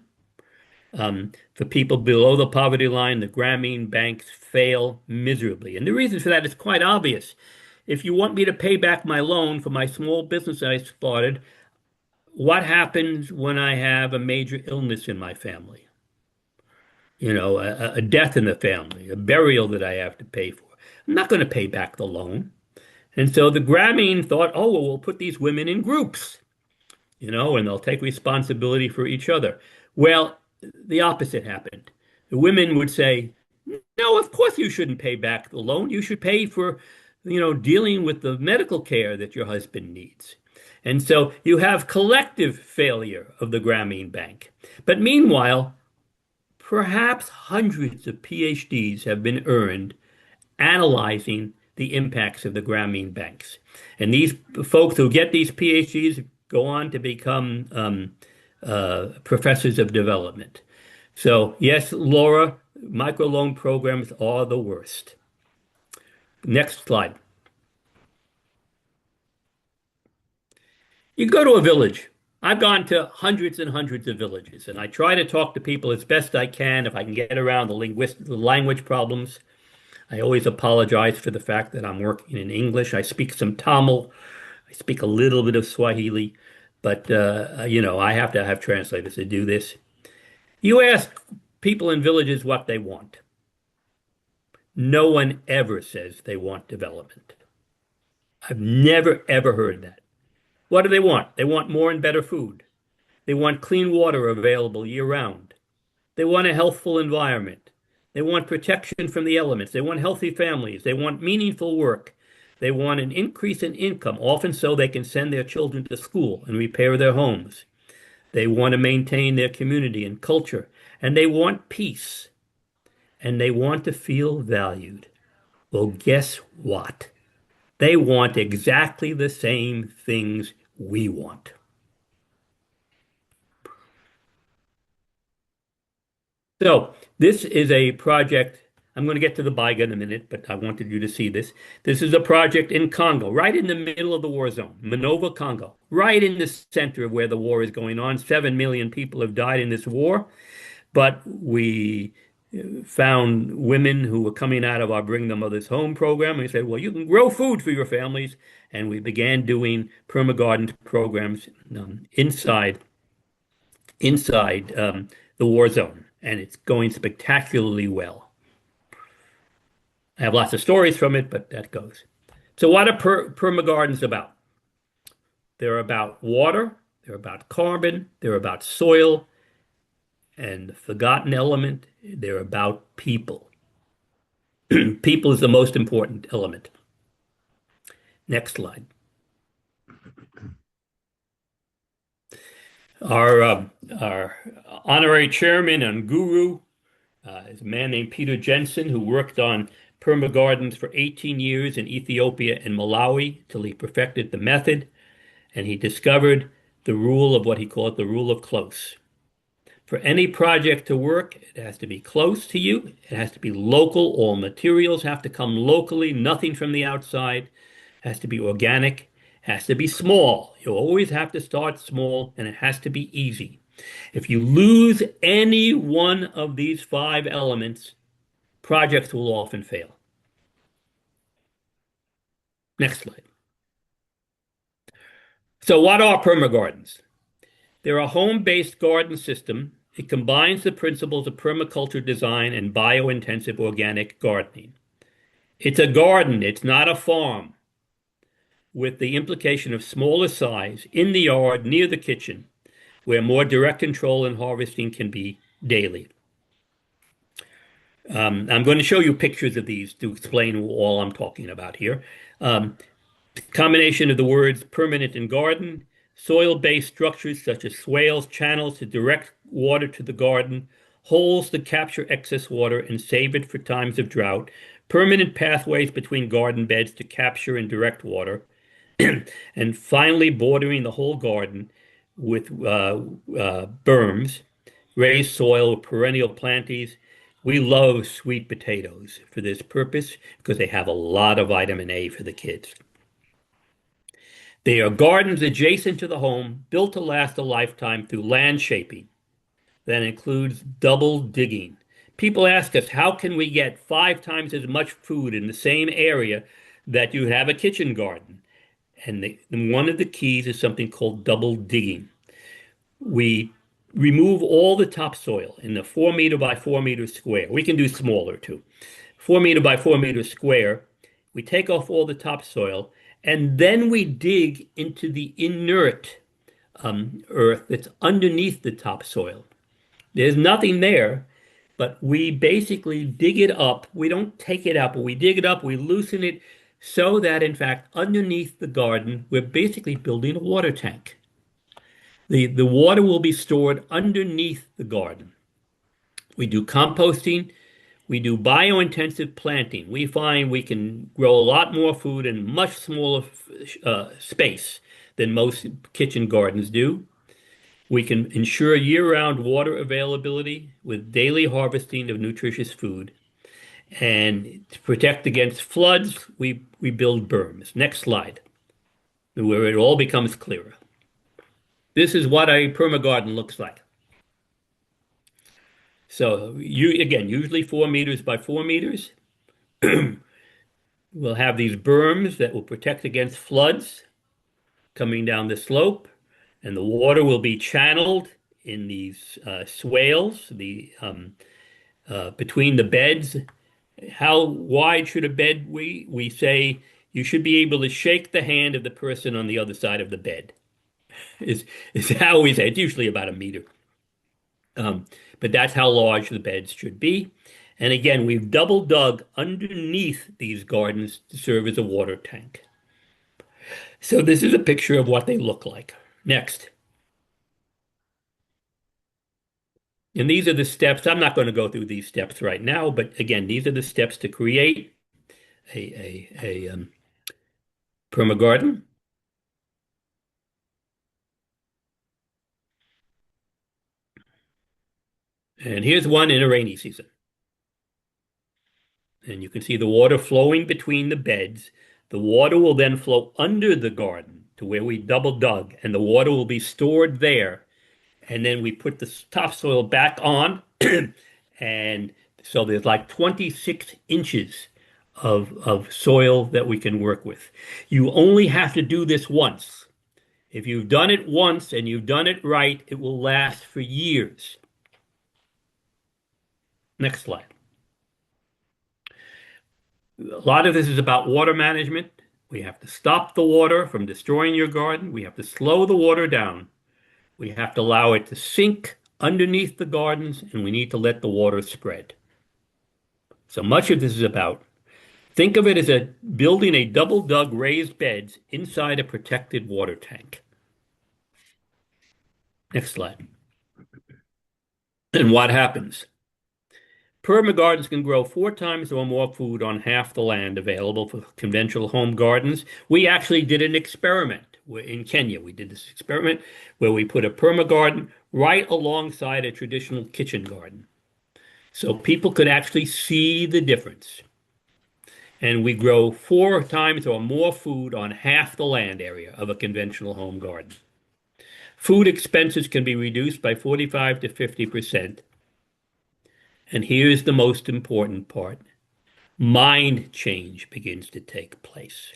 B: For people below the poverty line, the Grameen banks fail miserably. And the reason for that is quite obvious. If you want me to pay back my loan for my small business I started, what happens when I have a major illness in my family? You know, a death in the family, a burial that I have to pay for. I'm not going to pay back the loan. And so the Grameen thought, oh, well, we'll put these women in groups, you know, and they'll take responsibility for each other. Well, the opposite happened. The women would say, no, of course you shouldn't pay back the loan. You should pay for, you know, dealing with the medical care that your husband needs. And so you have collective failure of the Grameen Bank. But meanwhile, perhaps hundreds of PhDs have been earned analyzing the impacts of the Grameen banks. And these folks who get these PhDs go on to become professors of development. So yes, Laura, microloan programs are the worst. Next slide. You go to a village. I've gone to hundreds and hundreds of villages, and I try to talk to people as best I can if I can get around the language problems. I always apologize for the fact that I'm working in English. I speak some Tamil. I speak a little bit of Swahili, but you know, I have to have translators to do this. You ask people in villages what they want. No one ever says they want development. I've never, ever heard that. What do they want? They want more and better food. They want clean water available year-round. They want a healthful environment. They want protection from the elements. They want healthy families. They want meaningful work. They want an increase in income, often so they can send their children to school and repair their homes. They want to maintain their community and culture. And they want peace. And they want to feel valued. Well, guess what? They want exactly the same things we want. So this is a project. I'm going to get to the Baiga in a minute, but I wanted you to see this. This is a project in Congo, right in the middle of the war zone, Minova, Congo, right in the center of where the war is going on. 7 million people have died in this war, but we found women who were coming out of our Bring the Mothers Home program. And we said, well, you can grow food for your families. And we began doing Permagardens programs inside the war zone. And it's going spectacularly well. I have lots of stories from it, but that goes. So what are permagardens about? They're about water, they're about carbon, they're about soil, and the forgotten element, they're about people. People is the most important element. Next slide. Our honorary chairman and guru is a man named Peter Jensen, who worked on permagardens for 18 years in Ethiopia and Malawi till he perfected the method, and he discovered the rule of what he called the rule of close. For any project to work, it has to be close to you. It has to be local. All materials have to come locally, nothing from the outside. It has to be organic, Has to be small. You always have to start small, and it has to be easy. If you lose any one of these five elements, projects will often fail. Next slide. So what are permagardens? They're a home-based garden system. It combines the principles of permaculture design and bio-intensive organic gardening. It's a garden, it's not a farm, with the implication of smaller size in the yard near the kitchen, where more direct control and harvesting can be daily. I'm going to show you pictures of these to explain all I'm talking about here. Combination of the words permanent and garden, soil-based structures such as swales, channels to direct water to the garden, holes to capture excess water and save it for times of drought, permanent pathways between garden beds to capture and direct water, and finally bordering the whole garden with berms, raised soil with perennial planties. We love sweet potatoes for this purpose because they have a lot of vitamin A for the kids. They are gardens adjacent to the home, built to last a lifetime through land shaping. That includes double digging. People ask us, how can we get 5 times as much food in the same area that you have a kitchen garden? And one of the keys is something called double digging. We remove all the topsoil in the 4 meter by 4 meter square. We can do smaller too. 4 meter by 4 meter square. We take off all the topsoil and then we dig into the inert earth that's underneath the topsoil. There's nothing there, but we basically dig it up. We don't take it out, but we dig it up, we loosen it so that, in fact, underneath the garden, we're basically building a water tank. The water will be stored underneath the garden. We do composting. We do bio-intensive planting. We find we can grow a lot more food in much smaller space than most kitchen gardens do. We can ensure year-round water availability with daily harvesting of nutritious food. And to protect against floods, we build berms. Next slide, where it all becomes clearer. This is what a permagarden looks like. So again, usually 4 meters by 4 meters. We'll have these berms that will protect against floods coming down the slope, and the water will be channeled in these swales, between the beds. How wide should a bed be? We say you should be able to shake the hand of the person on the other side of the bed. Is how we say. It's usually about a meter. But that's how large the beds should be. And again, we've double dug underneath these gardens to serve as a water tank. So this is a picture of what they look like. Next. And these are the steps. I'm not going to go through these steps right now, but again, these are the steps to create a permagarden. And here's one in a rainy season. And you can see the water flowing between the beds. The water will then flow under the garden to where we double dug, and the water will be stored there. And then we put the topsoil back on, and so there's like 26 inches of soil that we can work with. You only have to do this once. If you've done it once and you've done it right, it will last for years. Next slide. A lot of this is about water management. We have to stop the water from destroying your garden. We have to slow the water down. We have to allow it to sink underneath the gardens, and we need to let the water spread. So much of this is about, think of it as building a double dug raised beds inside a protected water tank. Next slide. And what happens? Permagardens can grow 4 times or more food on half the land available for conventional home gardens. We actually did an experiment in Kenya. We did this experiment where we put a permagarden right alongside a traditional kitchen garden. So people could actually see the difference. and we grow 4 times or more food on half the land area of a conventional home garden. Food expenses can be reduced by 45 to 50%. And here's the most important part. Mind change begins to take place.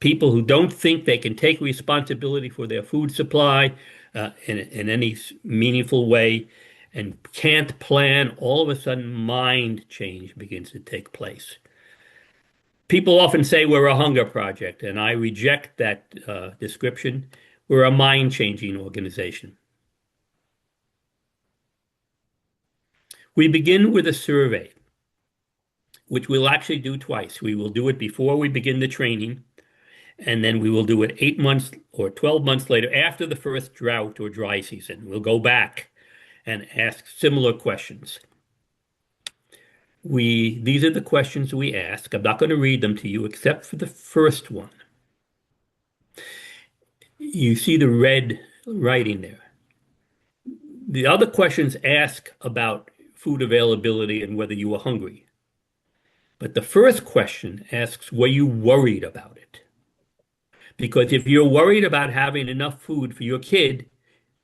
B: People who don't think they can take responsibility for their food supply in any meaningful way and can't plan, all of a sudden mind change begins to take place. People often say we're a hunger project, and I reject that description. We're a mind-changing organization. We begin with a survey, which we'll actually do twice. We will do it before we begin the training, and then we will do it 8 months or 12 months later after the first drought or dry season. We'll go back and ask similar questions. These are the questions we ask. I'm not going to read them to you except for the first one. You see the red writing there. The other questions ask about food availability and whether you were hungry. But the first question asks, were you worried about it? Because if you're worried about having enough food for your kid,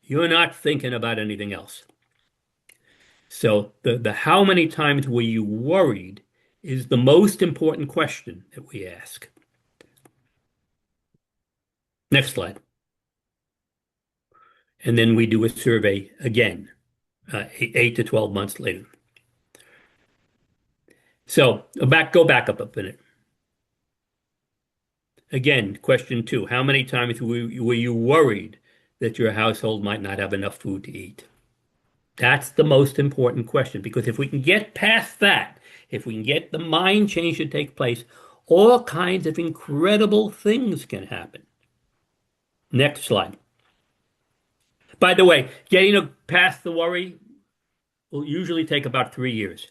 B: you're not thinking about anything else. So the how many times were you worried is the most important question that we ask. Next slide. And then we do a survey again, 8 to 12 months later. So go back up a minute. Again, question 2, how many times were you worried that your household might not have enough food to eat? That's the most important question, because if we can get past that, if we can get the mind change to take place, all kinds of incredible things can happen. Next slide. By the way, getting past the worry will usually take about 3 years.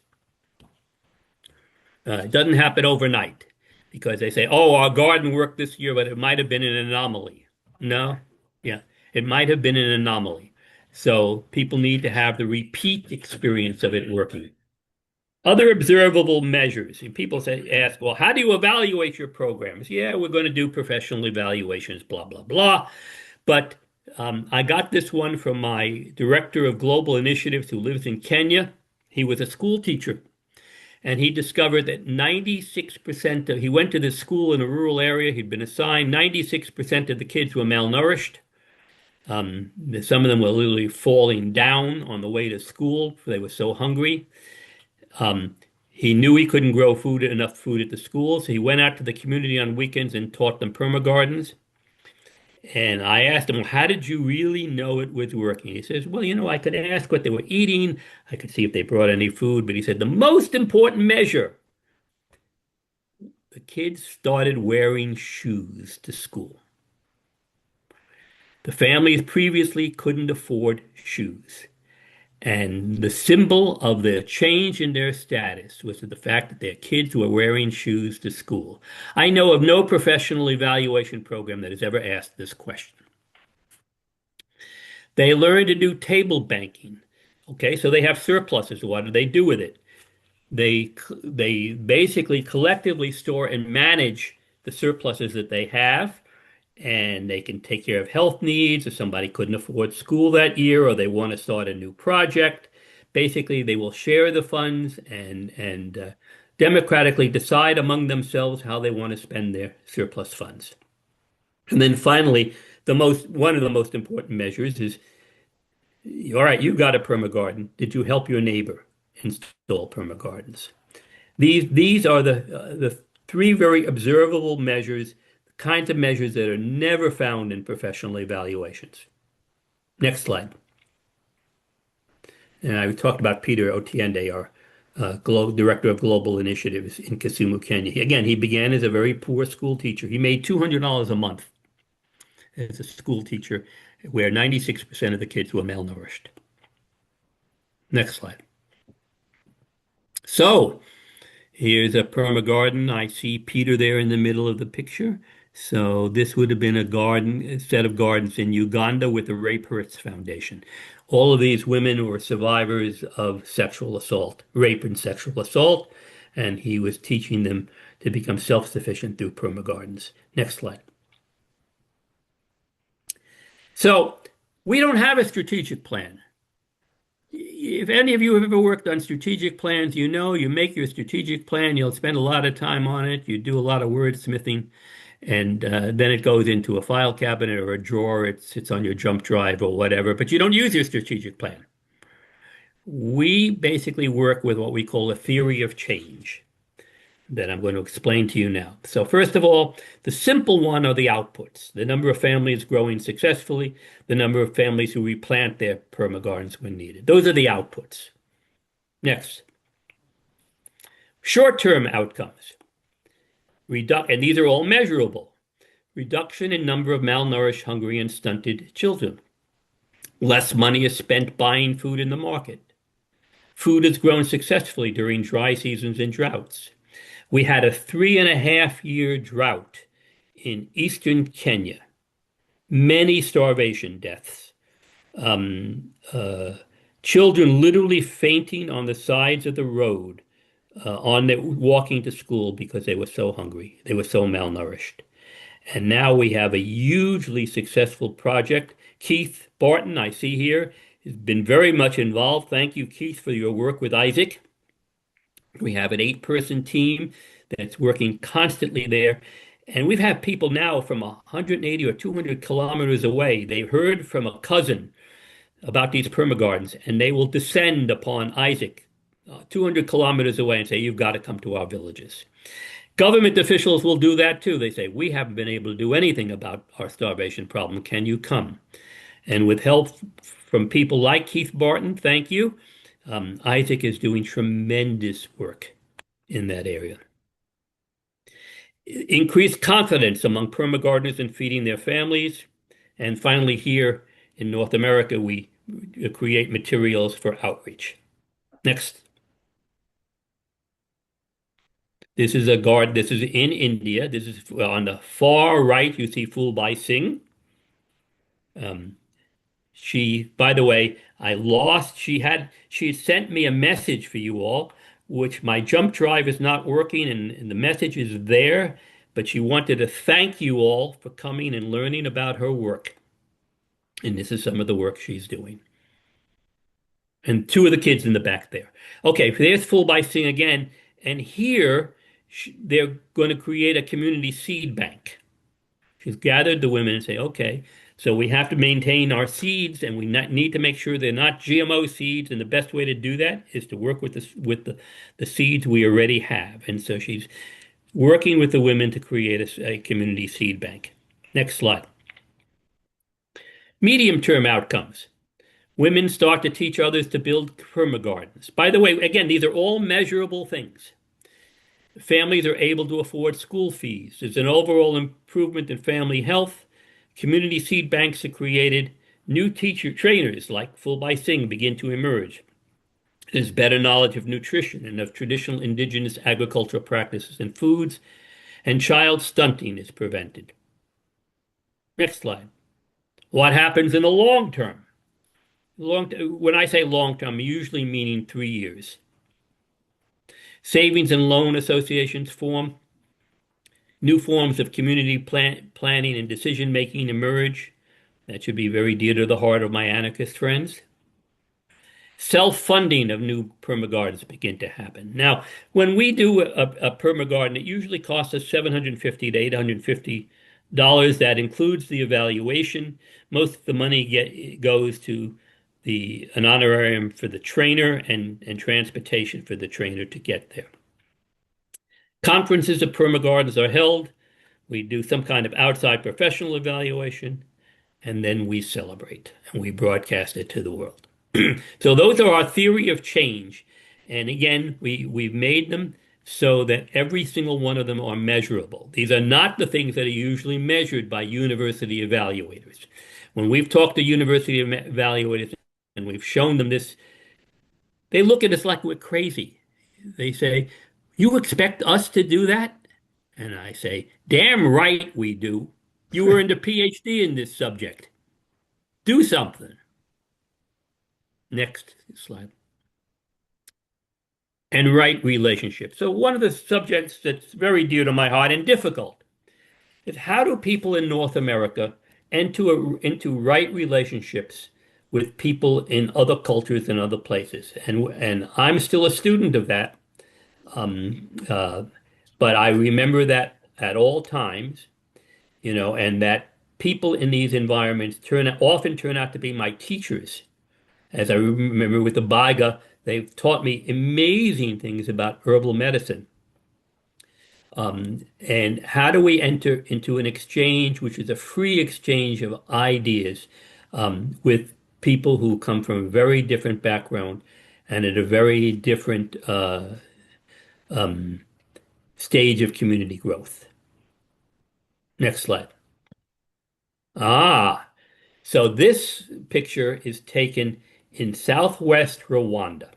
B: It doesn't happen overnight because they say, oh, our garden worked this year, but it might have been an anomaly. No, yeah, it might have been an anomaly. So people need to have the repeat experience of it working. Other observable measures. And people ask, well, how do you evaluate your programs? Yeah, we're going to do professional evaluations, blah, blah, blah. But I got this one from my director of global initiatives who lives in Kenya. He was a school teacher. And he discovered that 96% he went to this school in a rural area. He'd been assigned 96% of the kids were malnourished. Some of them were literally falling down on the way to school. They were so hungry. He knew he couldn't grow enough food at the school, so he went out to the community on weekends and taught them permagardens. And I asked him, well, how did you really know it was working? He says, well, I could ask what they were eating. I could see if they brought any food. But he said, the most important measure, the kids started wearing shoes to school. The families previously couldn't afford shoes. And the symbol of the change in their status was the fact that their kids were wearing shoes to school. I know of no professional evaluation program that has ever asked this question. They learned to do table banking. Okay, so they have surpluses. What do they do with it? They basically collectively store and manage the surpluses that they have, and they can take care of health needs if somebody couldn't afford school that year or they want to start a new project. Basically, they will share the funds and democratically decide among themselves how they want to spend their surplus funds. And then finally, one of the most important measures is, all right, you got a permagarden. Did you help your neighbor install permagardens? These are the 3 very observable measures, kinds of measures that are never found in professional evaluations. Next slide. And I talked about Peter Otiende, our Director of Global Initiatives in Kisumu, Kenya. Again, he began as a very poor school teacher. He made $200 a month as a school teacher, where 96% of the kids were malnourished. Next slide. So here's a permagarden. I see Peter there in the middle of the picture. So this would have been a set of gardens in Uganda with the Rape Hurts Foundation. All of these women were survivors of sexual assault, rape and sexual assault, and he was teaching them to become self-sufficient through permagardens. Next slide. So we don't have a strategic plan. If any of you have ever worked on strategic plans, you know you make your strategic plan, you'll spend a lot of time on it, you do a lot of wordsmithing, and then it goes into a file cabinet or a drawer, it sits on your jump drive or whatever, but you don't use your strategic plan. We basically work with what we call a theory of change that I'm going to explain to you now. So first of all, the simple one are the outputs, the number of families growing successfully, the number of families who replant their permagardens when needed. Those are the outputs. Next, short-term outcomes. And these are all measurable. Reduction in number of malnourished, hungry, and stunted children. Less money is spent buying food in the market. Food is grown successfully during dry seasons and droughts. We had a 3.5-year drought in eastern Kenya. Many starvation deaths. Children literally fainting on the sides of the road walking to school because they were so hungry. They were so malnourished. And now we have a hugely successful project. Keith Barton, I see here, has been very much involved. Thank you, Keith, for your work with Isaac. We have an 8-person team that's working constantly there. And we've had people now from 180 or 200 kilometers away. They heard from a cousin about these permagardens, and they will descend upon Isaac 200 kilometers away and say, you've got to come to our villages. Government officials will do that too. They say, we haven't been able to do anything about our starvation problem. Can you come? And with help from people like Keith Barton, thank you, Isaac is doing tremendous work in that area. Increased confidence among permagardeners in feeding their families. And finally, here in North America, we create materials for outreach. Next. This is in India. This is on the far right, you see Fulbai Singh. By the way, she had sent me a message for you all, which my jump drive is not working and the message is there, but she wanted to thank you all for coming and learning about her work. And this is some of the work she's doing. And 2 of the kids in the back there. Okay, there's Fulbai Singh again. And here, they're going to create a community seed bank. She's gathered the women and say, okay, so we have to maintain our seeds and we need to make sure they're not GMO seeds. And the best way to do that is to work with the seeds we already have. And so she's working with the women to create a community seed bank. Next slide. Medium-term outcomes. Women start to teach others to build permagardens. By the way, again, these are all measurable things. Families are able to afford school fees. There's an overall improvement in family health. Community seed banks are created. New teacher trainers like Fulbai Singh begin to emerge. There's better knowledge of nutrition and of traditional indigenous agricultural practices and foods, and child stunting is prevented. Next slide. What happens in the long term? When I say long term, I'm usually meaning 3 years. Savings and loan associations form. New forms of community planning and decision-making emerge. That should be very dear to the heart of my anarchist friends. Self-funding of new permagardens begin to happen. Now, when we do a permagarden, it usually costs us $750 to $850. That includes the evaluation. Most of the money goes to an honorarium for the trainer and transportation for the trainer to get there. Conferences of permagardens are held. We do some kind of outside professional evaluation, and then we celebrate and we broadcast it to the world. So those are our theory of change. And again, we've made them so that every single one of them are measurable. These are not the things that are usually measured by university evaluators. When we've talked to university evaluators and we've shown them this, they look at us like we're crazy. They say, you expect us to do that? And I say, damn right we do. You earned a PhD in this subject. Do something. Next slide. and right relationships. So one of the subjects that's very dear to my heart and difficult is how do people in North America into right relationships with people in other cultures and other places? And I'm still a student of that. Um, uh, but I remember that at all times, and that people in these environments often turn out to be my teachers. As I remember with the Baiga, they've taught me amazing things about herbal medicine. And how do we enter into an exchange, which is a free exchange of ideas, with people who come from a very different background and at a very different stage of community growth? Next slide. Ah, so this picture is taken in southwest Rwanda.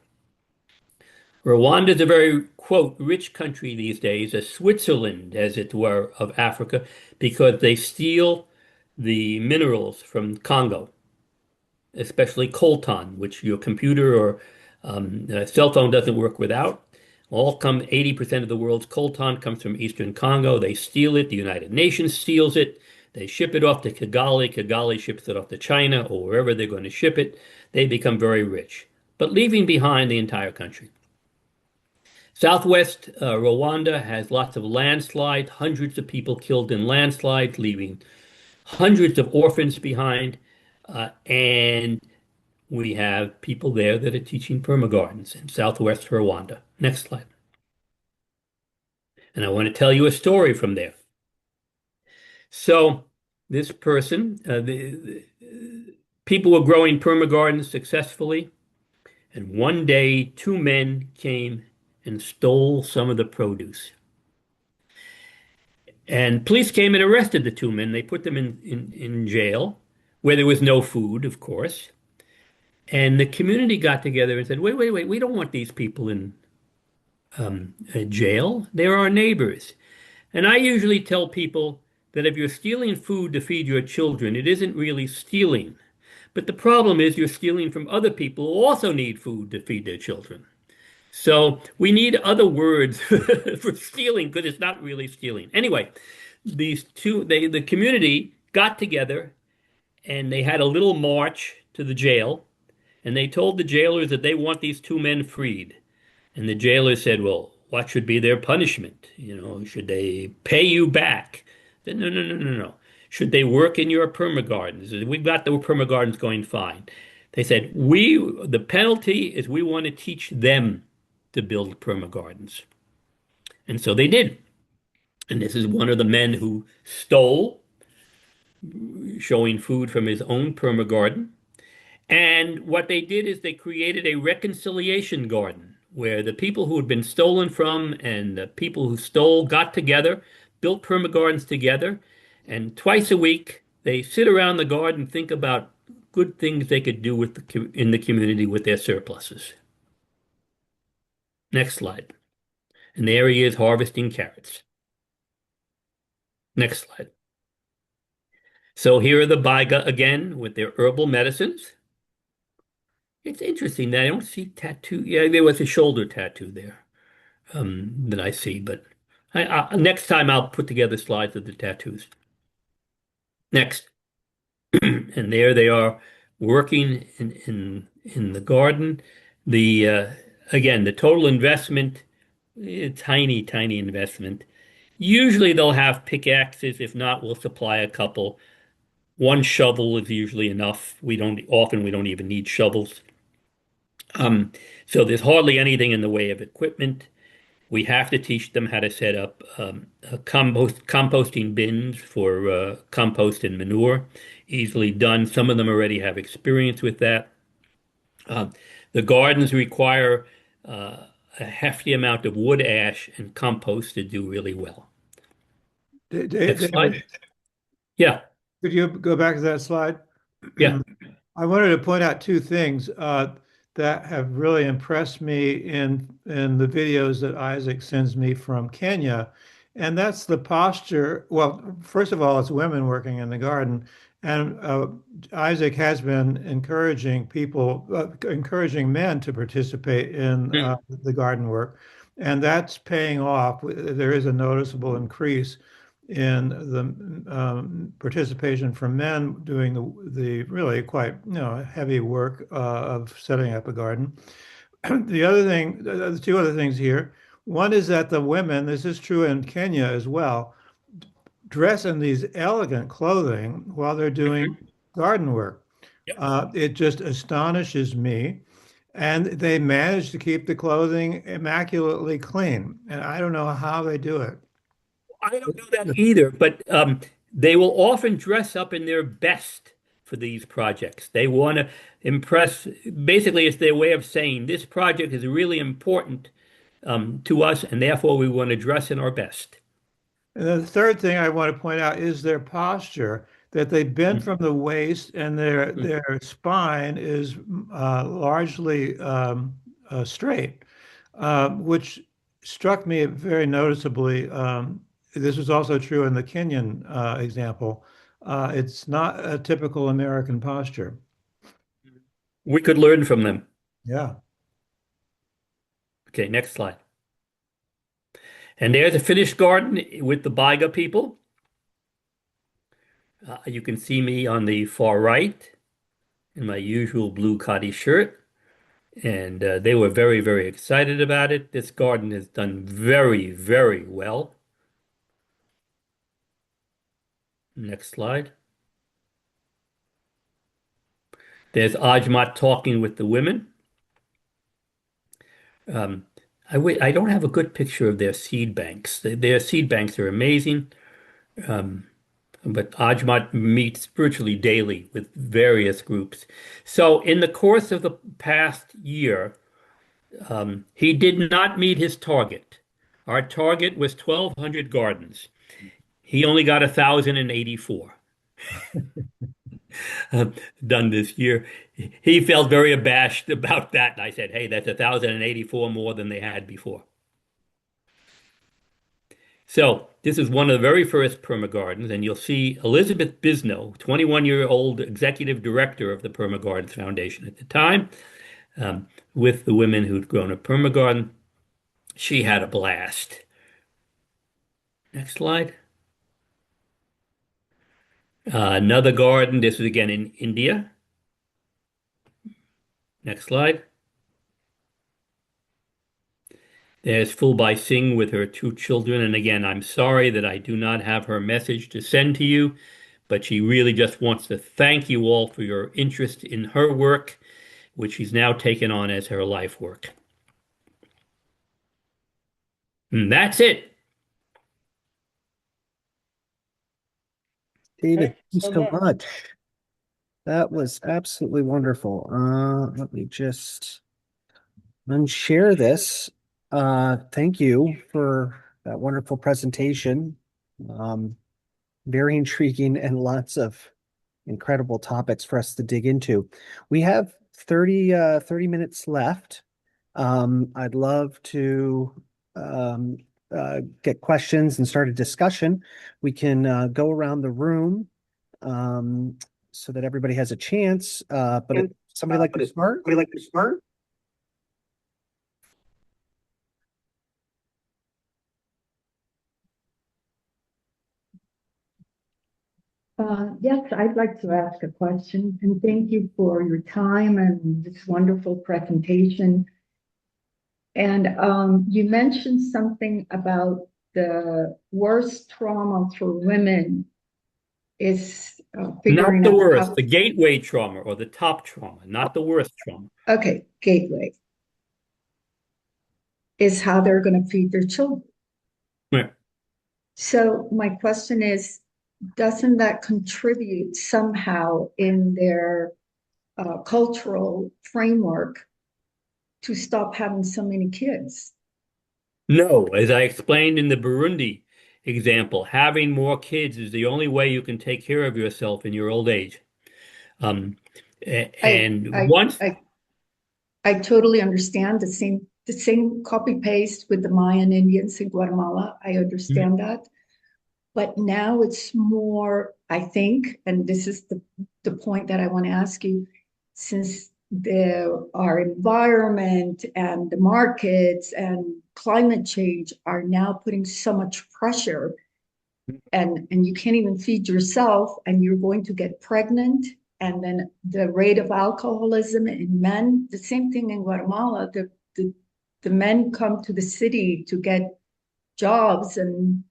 B: Rwanda is a very, quote, rich country these days, a Switzerland, as it were, of Africa, because they steal the minerals from Congo, especially coltan, which your computer or cell phone doesn't work without. 80% of the world's coltan comes from Eastern Congo. They steal it. The United Nations steals it. They ship it off to Kigali. Kigali ships it off to China or wherever they're going to ship it. They become very rich, but leaving behind the entire country. Southwest Rwanda has lots of landslides, hundreds of people killed in landslides, leaving hundreds of orphans behind. And we have people there that are teaching permagardens in Southwest Rwanda. Next slide. And I want to tell you a story from there. So this person, the people were growing permagardens successfully. And one day, two men came and stole some of the produce. And police came and arrested the two men. They put them in jail, where there was no food, of course. And the community got together and said, wait, wait, wait, we don't want these people in jail. They're our neighbors. And I usually tell people that if you're stealing food to feed your children, it isn't really stealing. But the problem is you're stealing from other people who also need food to feed their children. So we need other words for stealing because it's not really stealing. Anyway, the community got together and they had a little march to the jail, and they told the jailers that they want these two men freed. And the jailer said, well, what should be their punishment? Should they pay you back? They said, no, no, no, no, no. Should they work in your permagardens? We've got the permagardens going fine. They said, the penalty is we want to teach them to build permagardens. And so they did. And this is one of the men who stole, showing food from his own permagarden. And what they did is they created a reconciliation garden where the people who had been stolen from and the people who stole got together, built permagardens together, and twice a week they sit around the garden and think about good things they could do in the community with their surpluses. Next slide. And there he is harvesting carrots. Next slide. So here are the Baiga again with their herbal medicines. It's interesting that I don't see tattoo. Yeah, there was a shoulder tattoo there that I see, but next time I'll put together slides of the tattoos. Next. And there they are working in the garden. Again, the total investment, tiny, tiny investment. Usually they'll have pickaxes. If not, we'll supply a couple. One shovel is usually enough. We don't even need shovels. So there's hardly anything in the way of equipment. We have to teach them how to set up composting bins for compost and manure. Easily done. Some of them already have experience with that. The gardens require a hefty amount of wood ash and compost to do really well. Next slide. Yeah.
C: Could you go back to that slide?
B: Yeah.
C: I wanted to point out two things that have really impressed me in the videos that Isaac sends me from Kenya. And that's the posture. Well, first of all, it's women working in the garden. And Isaac has been encouraging men to participate in
B: Mm.
C: the garden work, and that's paying off. There is a noticeable increase in the participation from men doing the really quite heavy work of setting up a garden. The other thing, the two other things here. One is that the women, this is true in Kenya as well, dress in these elegant clothing while they're doing
B: Mhm.
C: garden work.
B: Yep.
C: It just astonishes me. And they manage to keep the clothing immaculately clean. And I don't know how they do it.
B: I don't know that either, but they will often dress up in their best for these projects. They want to impress. Basically, it's their way of saying this project is really important to us, and therefore we want to dress in our best.
C: And the third thing I want to point out is their posture, that they bend
B: Mm.
C: from the waist and
B: Mm.
C: their spine is largely straight, which struck me very noticeably. This was also true in the Kenyan example. It's not a typical American posture.
B: We could learn from them.
C: Yeah.
B: Okay, next slide. And there's a finished garden with the Baiga people. You can see me on the far right in my usual blue khaki shirt. And they were very, very excited about it. This garden has done very, very well. Next slide. There's Ajmat talking with the women. Um, I don't have a good picture of their seed banks. Their seed banks are amazing, um, but Ajmat meets virtually daily with various groups. So in the course of the past year, he did not meet his target. Our target was 1,200 gardens. He only got 1,084 done this year. He felt very abashed about that. And I said, hey, that's 1,084 more than they had before. So this is one of the very first Permagardens, and you'll see Elizabeth Bisno, 21-year-old executive director of the Permagardens Foundation at the time, with the women who'd grown a permagarden. She had a blast. Next slide. Another garden. This is again in India. Next slide. There's Fulbai Singh with her two children. And again, I'm sorry that I do not have her message to send to you, but she really just wants to thank you all for your interest in her work, which she's now taken on as her life work. And that's it.
A: David,
C: Thanks
A: thanks
C: so
A: so
C: much.
A: much. That was absolutely wonderful. Let me just unshare this. Thank you for that wonderful presentation. Um, very intriguing and lots of incredible topics for us to dig into. We have 30 minutes left. I'd love to um, get questions and start a discussion. We can go around the room um, so that everybody has a chance. Somebody like to start?
C: Would you like to start?
D: Yes, I'd like to ask a question, and thank you for your time and this wonderful presentation. And you mentioned something about the worst trauma for women is
B: Not
D: figuring
B: the
D: out
B: worst,
D: how,
B: the gateway trauma or the top trauma, not the worst trauma.
D: okay, gateway, is how they're going to feed their children.
B: Yeah.
D: So my question is, doesn't that contribute somehow in their cultural framework to stop having so many kids?
B: No, as I explained in the Burundi example, having more kids is the only way you can take care of yourself in your old age. Um,
D: I
B: and
D: I
B: once,
D: I I totally understand the same copy paste with the Mayan Indians in Guatemala. I understand that. But now it's more, I think, and this is the point that I want to ask you, since our environment and the markets and climate change are now putting so much pressure, and you can't even feed yourself, and you're going to get pregnant, and then the rate of alcoholism in men, the same thing in Guatemala, the men come to the city to get jobs, and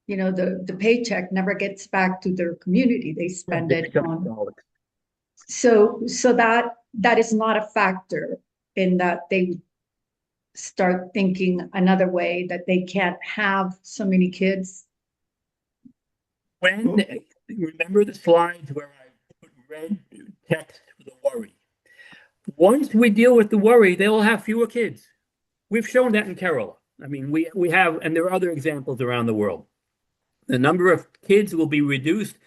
D: the paycheck never gets back to their community. They spend
B: They
D: it
B: become
D: on.
B: alcoholics.
D: So that is not a factor in that they start thinking another way, that they can't have so many kids.
B: When remember the slides where I put red text for the worry? Once we deal with the worry, they'll have fewer kids. We've shown that in Kerala. I mean, we have, and there are other examples around the world. The number of kids will be reduced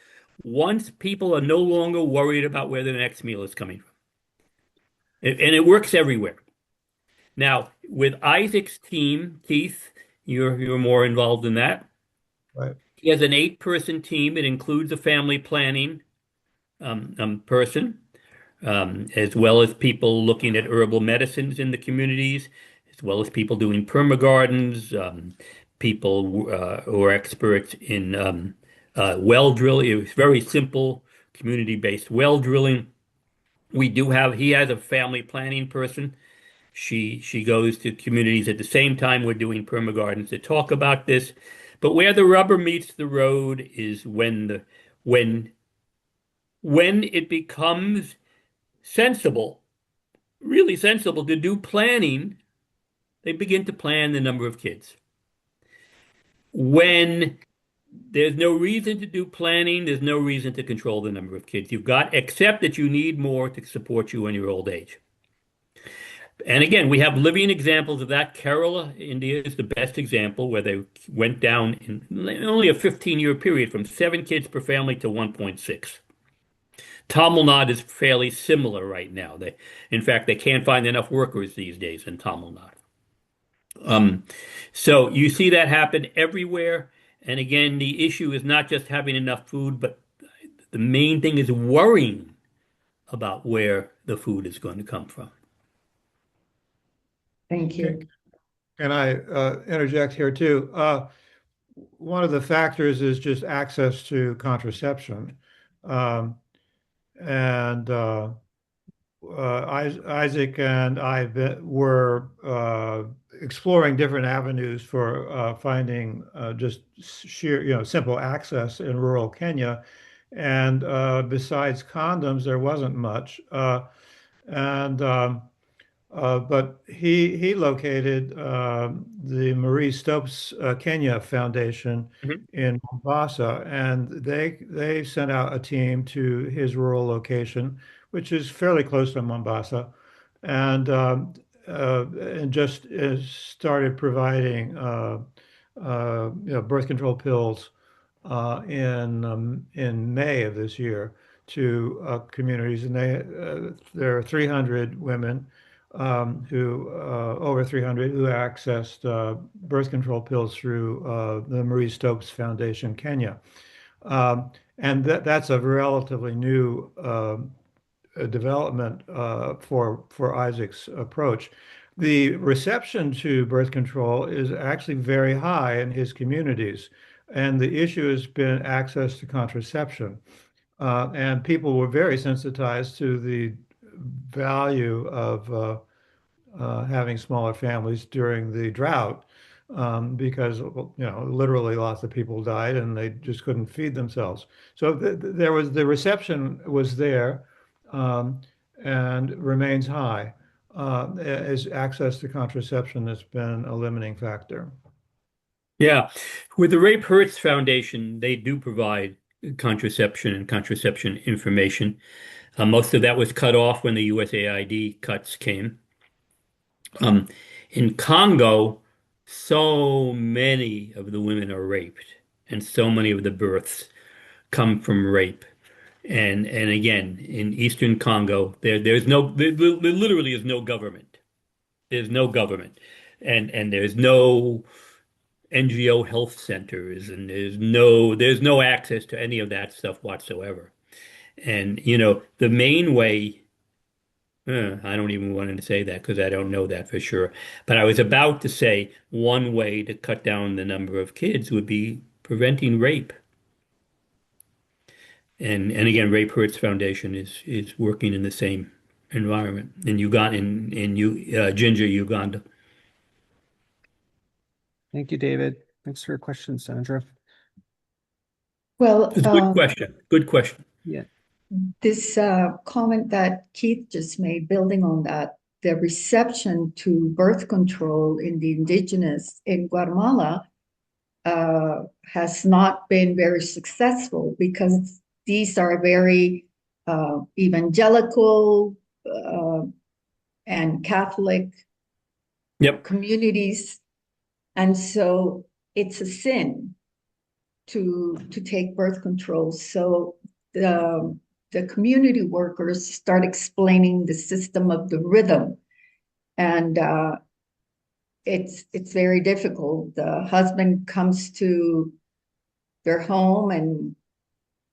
B: once people are no longer worried about where the next meal is coming from. And it works everywhere. Now, with Isaac's team, Keith, you're more involved in that.
C: Right.
B: He has an 8-person team. It includes a family planning person, as well as people looking at herbal medicines in the communities, as well as people doing permagardens, people who are experts in well drilling. It's very simple, community-based well drilling. He has a family planning person. She goes to communities at the same time we're doing permagardens to talk about this. But where the rubber meets the road is when it becomes sensible, really sensible to do planning, they begin to plan the number of kids. When there's no reason to do planning, there's no reason to control the number of kids you've got, except that you need more to support you in your old age. And again, we have living examples of that. Kerala, India is the best example where they went down in only a 15-year period from 7 kids per family to 1.6. Tamil Nadu is fairly similar right now. In fact, they can't find enough workers these days in Tamil Nadu. So you see that happen everywhere. And again, the issue is not just having enough food, but the main thing is worrying about where the food is going to come from.
D: Thank you.
C: Can I interject here too? One of the factors is just access to contraception. Um, and Isaac and were exploring different avenues for finding just sheer, simple access in rural Kenya. And besides condoms, there wasn't much. And But he located the Marie Stopes Kenya Foundation
B: Mhm.
C: in Mombasa, and they sent out a team to his rural location, which is fairly close to Mombasa, and just started providing birth control pills in May of this year to communities, and there are 300 women who over 300 who accessed birth control pills through the Marie Stopes Foundation Kenya. And that's a relatively new development for Isaac's approach. The reception to birth control is actually very high in his communities, and the issue has been access to contraception. And people were very sensitized to the value of having smaller families during the drought because literally lots of people died and they just couldn't feed themselves. So there was the reception was there um, and remains high as access to contraception has been a limiting factor.
B: Yeah. With the Rape Hurts Foundation, they do provide contraception and contraception information. Most of that was cut off when the USAID cuts came. Um, in Congo, so many of the women are raped, and so many of the births come from rape. And again, in Eastern Congo, there literally is no government. There's no government, and there's no NGO health centers, and there's no access to any of that stuff whatsoever. And the main way, I don't even want to say that because I don't know that for sure. But I was about to say one way to cut down the number of kids would be preventing rape. And again, Rape Hurts Foundation is working in the same environment in Uganda, in Ginger, Uganda.
A: Thank you, David. Thanks for your question, Sandra.
D: Well,
B: It's a good question. Good question.
A: Yeah.
D: this comment that Keith just made, building on that, the reception to birth control in the indigenous in Guatemala has not been very successful because these are very evangelical and Catholic
B: Yep.
D: communities, and so it's a sin to take birth control. So the community workers start explaining the system of the rhythm, and it's very difficult. The husband comes to their home and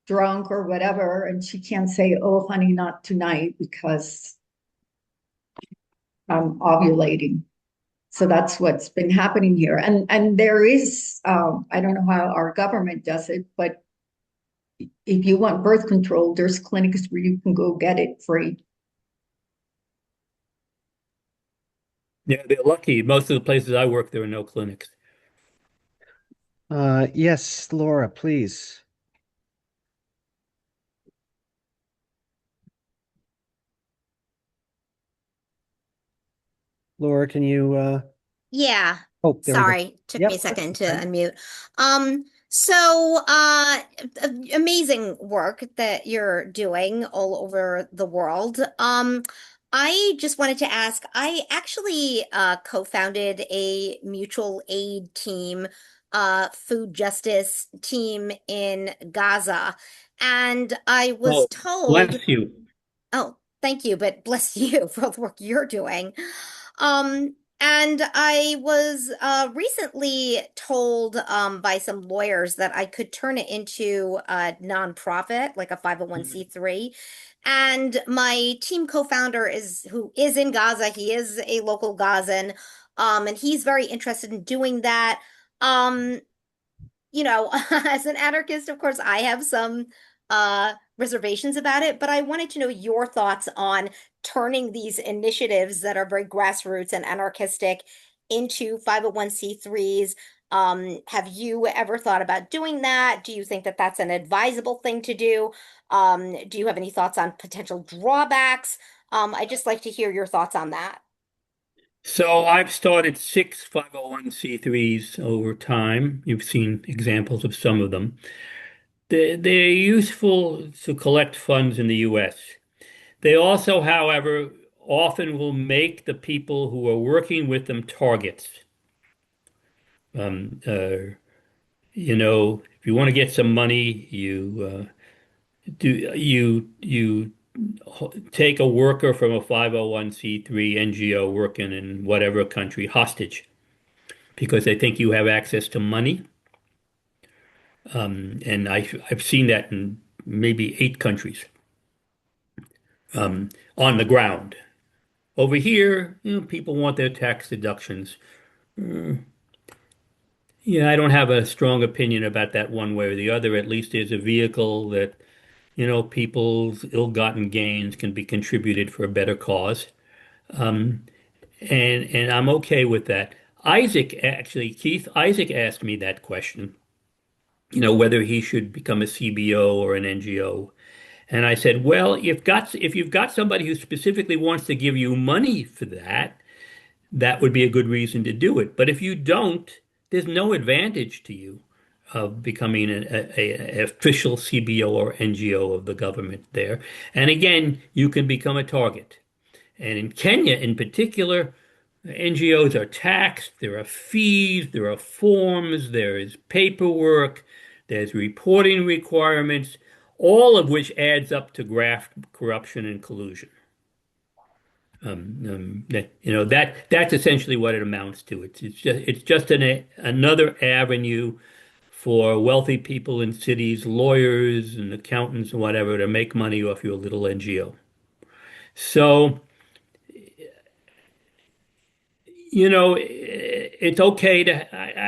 D: drunk or whatever, and she can't say, "Oh, honey, not tonight because I'm ovulating." So that's what's been happening here. And there is, I don't know how our government does it, but if you want birth control, there's clinics where you can go get it free.
B: Yeah, they're lucky. Most of the places I work, there are no clinics.
A: Yes, Laura, please. Laura, can you
E: Yeah,
A: oh, there we go.
E: sorry. Took me a
A: Yep,
E: second
A: that's
E: to
A: fine.
E: unmute. So amazing work that you're doing all over the world. I just wanted to ask, I actually co-founded a mutual aid team, food justice team in Gaza, and I was
B: Oh,
E: told,
B: bless you.
E: oh, thank you, but bless you for all the work you're doing. And I was recently told by some lawyers that I could turn it into a nonprofit, like a 501(c)(3). And my team co-founder who is in Gaza. He is a local Gazan, and he's very interested in doing that. Um, as an anarchist, of course, I have some reservations about it, but I wanted to know your thoughts on turning these initiatives that are very grassroots and anarchistic into 501(c)(3)s. Have you ever thought about doing that? Do you think that that's an advisable thing to do? Do you have any thoughts on potential drawbacks? I'd just like to hear your thoughts on that.
B: So I've started six 501(c)(3)s over time. You've seen examples of some of them. They're useful to collect funds in the US. They also, however, often will make the people who are working with them targets. Um, uh, if you want to get some money, you take a worker from a 501(c)(3) NGO working in whatever country hostage because they think you have access to money. And I've seen that in maybe 8 countries on the ground. Over here, people want their tax deductions. Yeah, I don't have a strong opinion about that one way or the other. At least there's a vehicle that, people's ill-gotten gains can be contributed for a better cause. Um, and I'm okay with that. Keith Isaac asked me that question, whether he should become a CBO or an NGO. And I said, well, if you've got somebody who specifically wants to give you money for that, that would be a good reason to do it. But if you don't, there's no advantage to you of becoming a official CBO or NGO of the government there. And again, you can become a target. And in Kenya, in particular, NGOs are taxed, there are fees, there are forms, there is paperwork, there's reporting requirements, all of which adds up to graft, corruption, and collusion. That's essentially what it amounts to. It's just another avenue for wealthy people in cities, lawyers and accountants and whatever, to make money off your little NGO. So, it's okay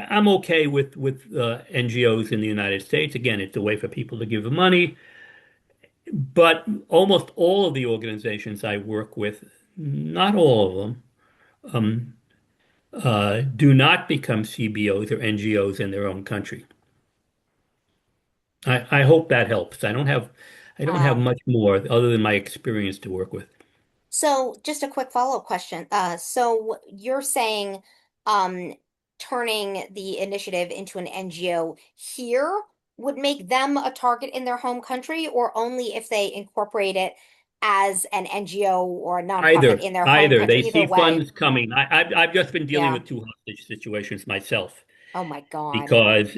B: I'm okay with NGOs in the United States. Again, it's a way for people to give money, but almost all of the organizations I work with, not all of them, um, do not become CBOs or NGOs in their own country. I hope that helps. I don't have
E: Um,
B: much more other than my experience to work with.
E: so just a quick follow-up question. So you're saying um, turning the initiative into an NGO here would make them a target in their home country, or only if they incorporate it as an NGO or a nonprofit
B: Either,
E: in their home
B: either.
E: country?
B: They
E: Either
B: see
E: way.
B: funds coming. I've just been dealing
E: Yeah.
B: with two hostage situations myself
E: Oh my God.
B: because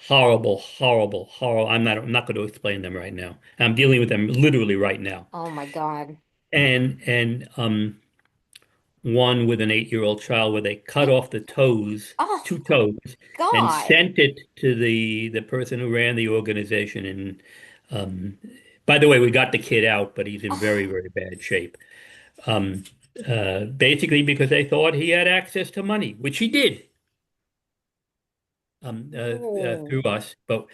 B: horrible, horrible, horrible. I'm not going to explain them right now. I'm dealing with them literally right now.
E: Oh my God.
B: And one with an 8-year-old child where they cut off the toes,
E: Oh
B: two toes, and
E: God.
B: sent it to the person who ran the organization. And um, by the way, we got the kid out, but he's in very,
E: Oh,
B: very bad shape. Um, Basically because they thought he had access to money, which he did
E: oh.
B: through us. But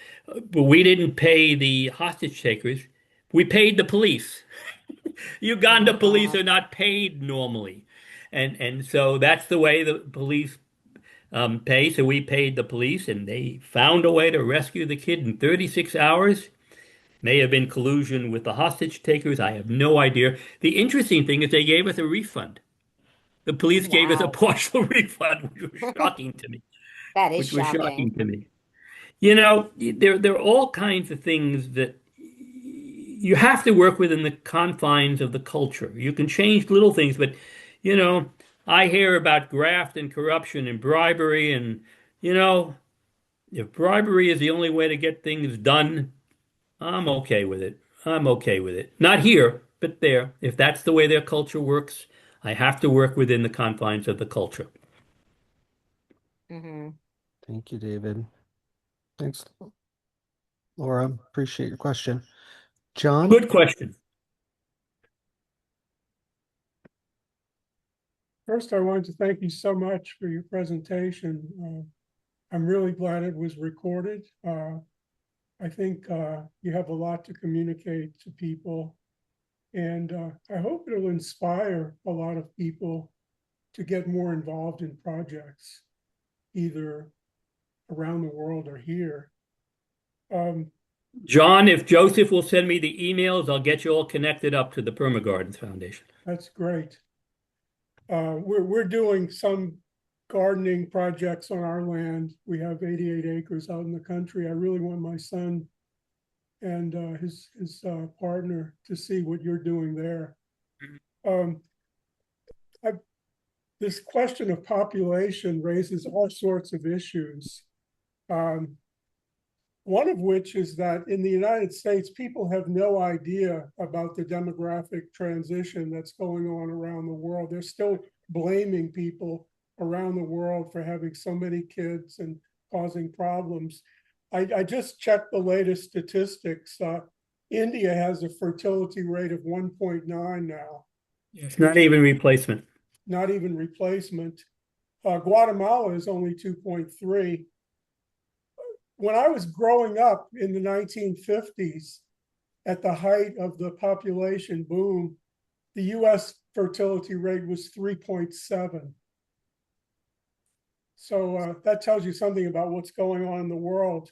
B: we didn't pay the hostage takers. We paid the police.
E: Oh my
B: Uganda police
E: God.
B: are not paid normally. And so that's the way the police pay. So we paid the police, and they found a way to rescue the kid in 36 hours. May have been collusion with the hostage takers. I have no idea. The interesting thing is they gave us a refund. The police gave us a
E: Wow.
B: partial refund, which was shocking to me.
E: That is
B: Which was
E: shocking.
B: shocking to me. There are all kinds of things that you have to work within the confines of the culture. You can change little things, but you know, I hear about graft and corruption and bribery, and you know, if bribery is the only way to get things done, I'm okay with it. I'm okay with it. Not here, but there. If that's the way their culture works, I have to work within the confines of the culture.
E: Hmm.
A: Thank you, David. Thanks, Laura. Appreciate your question. John?
B: Good question.
F: First, I wanted to thank you so much for your presentation. I'm really glad it was recorded. I think you have a lot to communicate to people, and I hope it'll inspire a lot of people to get more involved in projects, either around the world or here. Um,
B: John, if Joseph will send me the emails, I'll get you all connected up to the Permagardens Foundation.
F: that's great. We're doing some gardening projects on our land. We have 88 acres out in the country. I really want my son and his partner to see what you're doing there. Um, this question of population raises all sorts of issues. Um, one of which is that in the United States, people have no idea about the demographic transition that's going on around the world. They're still blaming people around the world for having so many kids and causing problems. I just checked the latest statistics. India has a fertility rate of 1.9 now.
B: It's not even replacement.
F: Not even replacement. Guatemala is only 2.3. When I was growing up in the 1950s, at the height of the population boom, the US fertility rate was 3.7. So that tells you something about what's going on in the world.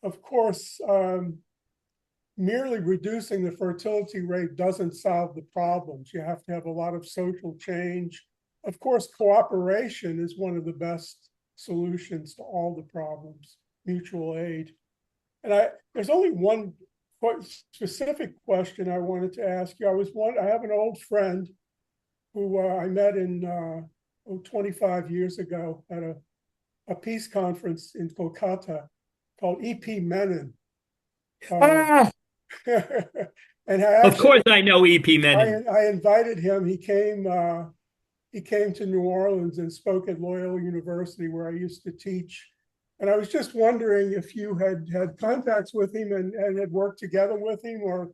F: Of course, merely reducing the fertility rate doesn't solve the problems. You have to have a lot of social change. Of course, cooperation is one of the best solutions to all the problems, mutual aid. And there's only one specific question I wanted to ask you. I have an old friend who I met in 25 years ago at a peace conference in Kolkata called E.P. Menon. Uh,
B: Ah,
F: And
B: Of course, I know E.P. Menon.
F: I invited him. He came to New Orleans and spoke at Loyola University where I used to teach. And I was just wondering if you had contacts with him and had worked together with him, or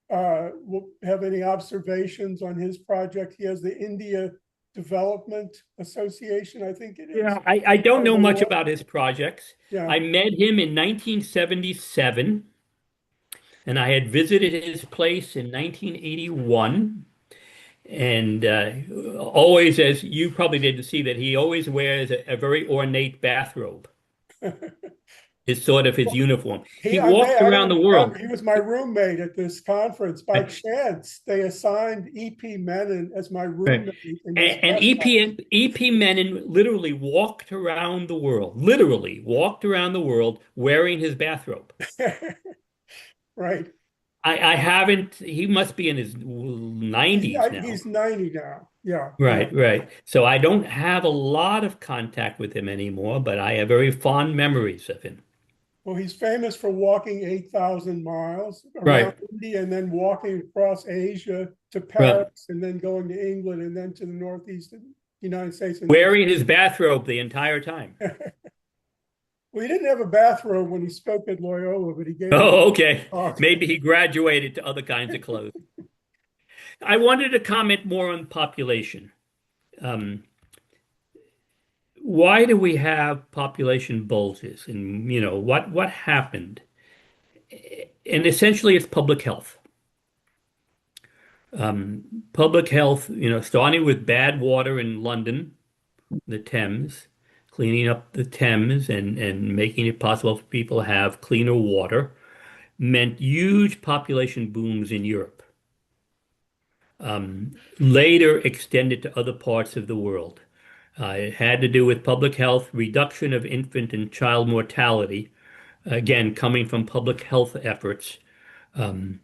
F: have any observations on his project. He has the India Development Association, I think it is.
B: Yeah, I don't
F: Part of
B: know
F: the
B: much
F: world.
B: about his projects.
F: Yeah.
B: I met him in 1977, and I had visited his place in 1981. And always, as you probably didn't see, that he always wears a very ornate bathrobe. It's sort of his uniform. He walked
F: I
B: around
F: don't
B: the
F: remember.
B: world.
F: He was my roommate at this conference. By chance, they assigned E.P. Menon as my
B: Right.
F: roommate in this
B: And
F: guest
B: EP Menon literally walked around the world, literally walked around the world wearing his bathrobe.
F: house. Right.
B: I haven't, he must be in his 90s now.
F: He's 90 now. Yeah, yeah.
B: Right, right. So I don't have a lot of contact with him anymore, but I have very fond memories of him.
F: Well, he's famous for walking 8,000 miles around
B: Right,
F: India and then walking across Asia to
B: right.
F: Paris and then going to England and then to the Northeast of the United States. And then,
B: Wearing his bathrobe the entire time.
F: well, he didn't have a bathrobe when he spoke at Loyola, but he gave a
B: Oh, okay.
F: talk.
B: Maybe he graduated to other kinds of clothes. I wanted to comment more on population. Um, why do we have population bulges? And what happened? And essentially, it's public health. Public health, starting with bad water in London, the Thames, cleaning up the Thames and making it possible for people to have cleaner water, meant huge population booms in Europe. Later extended to other parts of the world. It had to do with public health, reduction of infant and child mortality, again, coming from public health efforts. Um,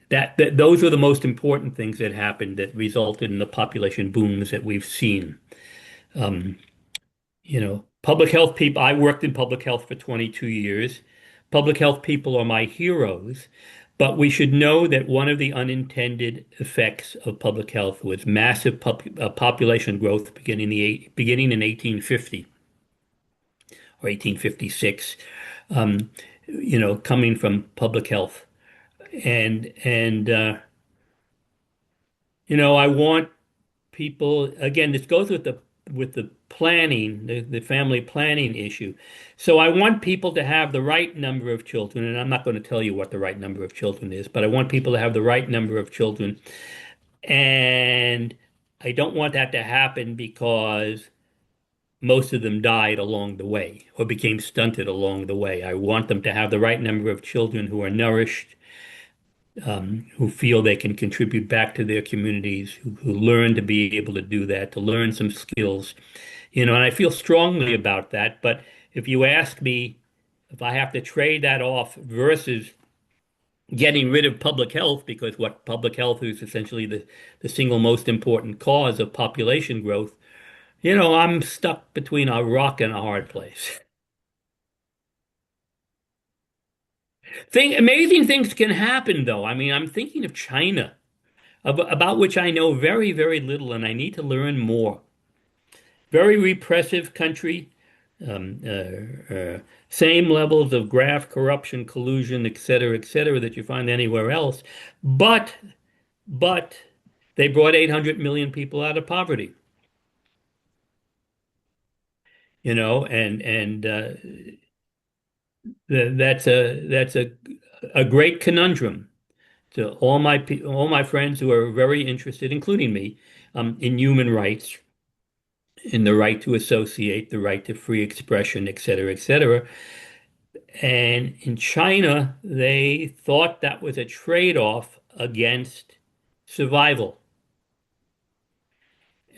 B: that those were the most important things that happened that resulted in the population booms that we've seen. Um, Public health people, I worked in public health for 22 years. Public health people are my heroes, but we should know that one of the unintended effects of public health was massive population growth beginning in 1850 or 1856, coming from public health. And I want people, again, this goes with the planning, the family planning issue. So I want people to have the right number of children, and I'm not going to tell you what the right number of children is, but I want people to have the right number of children. And I don't want that to happen because most of them died along the way or became stunted along the way. I want them to have the right number of children who are nourished, who feel they can contribute back to their communities, who learn to be able to do that, to learn some skills. And I feel strongly about that. But if you ask me if I have to trade that off versus getting rid of public health, because what public health is essentially the single most important cause of population growth, I'm stuck between a rock and a hard place. Amazing things can happen, though. I mean, I'm thinking of China, about which I know very, very little, and I need to learn more. Very repressive country, um, same levels of graft, corruption, collusion, et cetera, that you find anywhere else. But, but they brought 800 million people out of poverty, and that's a great conundrum to all my friends who are very interested, including me, in human rights, in the right to associate, the right to free expression, et cetera, et cetera. And in China, they thought that was a trade-off against survival.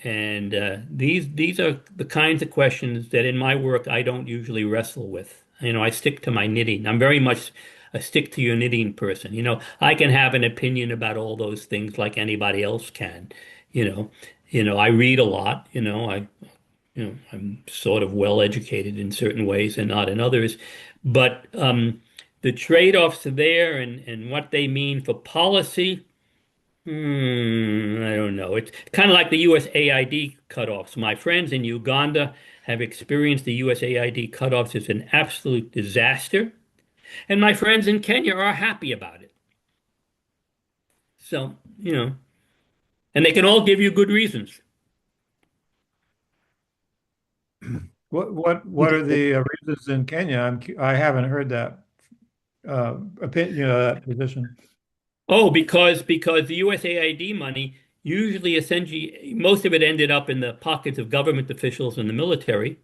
B: And these are the kinds of questions that in my work I don't usually wrestle with. I stick to my knitting. I'm very much a stick to your knitting person. I can have an opinion about all those things like anybody else can. You know, I read a lot. I'm sort of well educated in certain ways and not in others. But the trade-offs there and what they mean for policy, I don't know. It's kind of like the USAID cutoffs. My friends in Uganda have experienced the USAID cutoffs as an absolute disaster, and my friends in Kenya are happy about it. So, and they can all give you good reasons.
C: What are the reasons in Kenya? I haven't heard that opinion, that position.
B: Oh, because the USAID money usually essentially most of it ended up in the pockets of government officials and the military,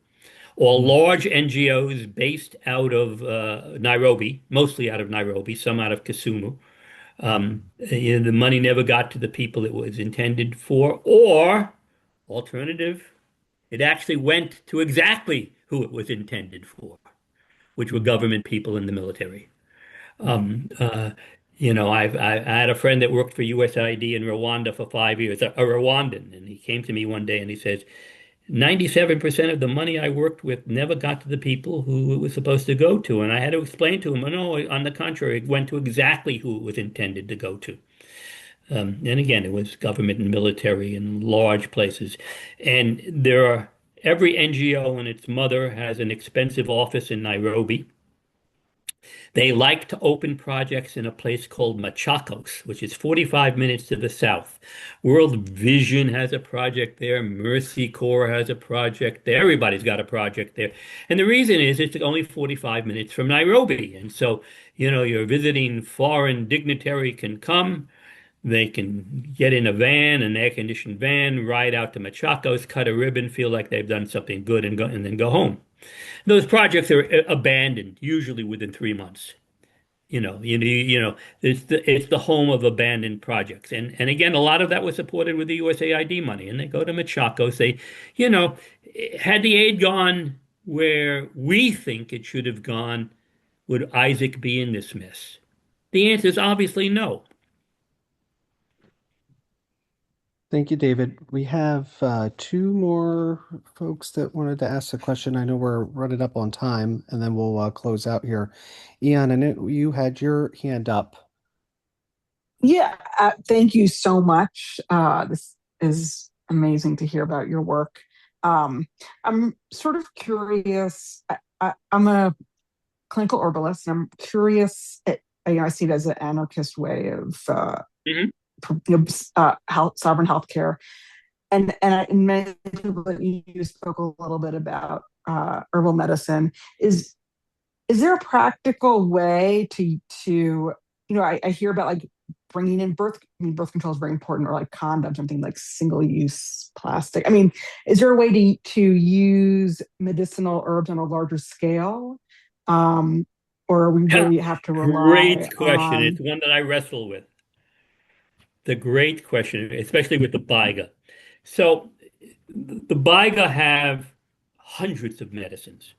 B: or large NGOs based out of Nairobi, mostly out of Nairobi, some out of Kisumu. The money never got to the people it was intended for, or alternative, it actually went to exactly who it was intended for, which were government people in the military. Um, uh, I had a friend that worked for USAID in Rwanda for 5 years, a Rwandan, and he came to me one day and he says, 97% of the money I worked with never got to the people who it was supposed to go to. And I had to explain to him, oh, no, on the contrary, it went to exactly who it was intended to go to. And again, it was government and military in large places. And every NGO and its mother has an expensive office in Nairobi. They like to open projects in a place called Machakos, which is 45 minutes to the south. World Vision has a project there. Mercy Corps has a project there. Everybody's got a project there. And the reason is it's only 45 minutes from Nairobi. And so, your visiting foreign dignitary can come. They can get in a van, an air-conditioned van, ride out to Machakos, cut a ribbon, feel like they've done something good, and then go home. Those projects are abandoned, usually within 3 months. It's the home of abandoned projects, and again, a lot of that was supported with the USAID money, and they go to Machakos. You know, had the aid gone where we think it should have gone, would Isaac be in this mess? The answer is obviously no.
A: Thank you, David. We have two more folks that wanted to ask a question. I know we're running up on time, and then we'll close out here. Ian, I know you had your hand up.
G: Yeah, thank you so much. This is amazing to hear about your work. I'm sort of curious. I'm a clinical herbalist, and I'm curious. I see it as an anarchist way of
B: Mhm.
G: sovereign healthcare. And many people that you spoke a little bit about herbal medicine. Is there a practical way I hear about like bringing in birth control is very important, or like condoms, something like single-use plastic. I mean, is there a way to use medicinal herbs on a larger scale? Or we really have to rely
B: Great question.
G: on.
B: It's one that I wrestle with. The great question, especially with the Baiga. So the Baiga have hundreds of medicines,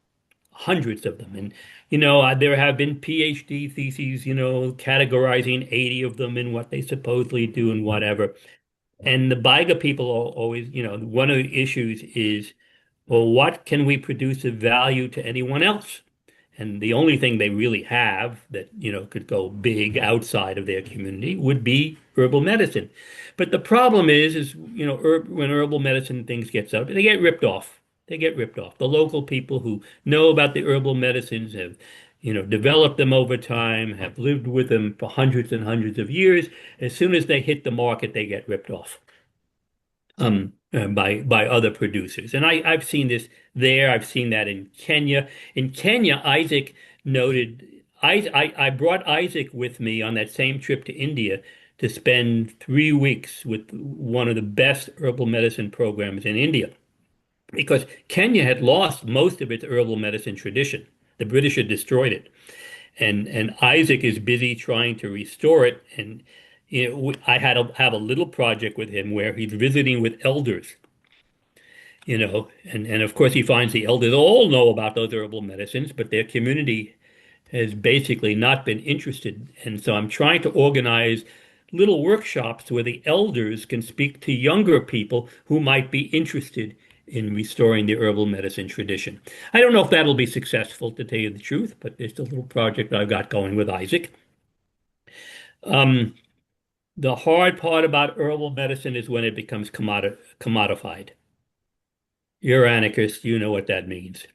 B: hundreds of them. And, there have been PhD theses, categorizing 80 of them and what they supposedly do and whatever. And the Baiga people always, one of the issues is, well, what can we produce of value to anyone else? And the only thing they really have that, could go big outside of their community would be herbal medicine. But the problem is, when herbal medicine things gets up, they get ripped off. They get ripped off. The local people who know about the herbal medicines have, developed them over time, have lived with them for hundreds and hundreds of years. As soon as they hit the market, they get ripped off by other producers. And I've seen this there. I've seen that in Kenya. In Kenya, Isaac noted, I brought Isaac with me on that same trip to India to spend 3 weeks with one of the best herbal medicine programs in India, because Kenya had lost most of its herbal medicine tradition. The British had destroyed it. And Isaac is busy trying to restore it. And I had to have a little project with him where he's visiting with elders, and of course he finds the elders all know about those herbal medicines, but their community has basically not been interested. And so I'm trying to organize little workshops where the elders can speak to younger people who might be interested in restoring the herbal medicine tradition. I don't know if that'll be successful, to tell you the truth, but it's a little project I've got going with Isaac. Um, the hard part about herbal medicine is when it becomes commodified. You're anarchist, you know what that means.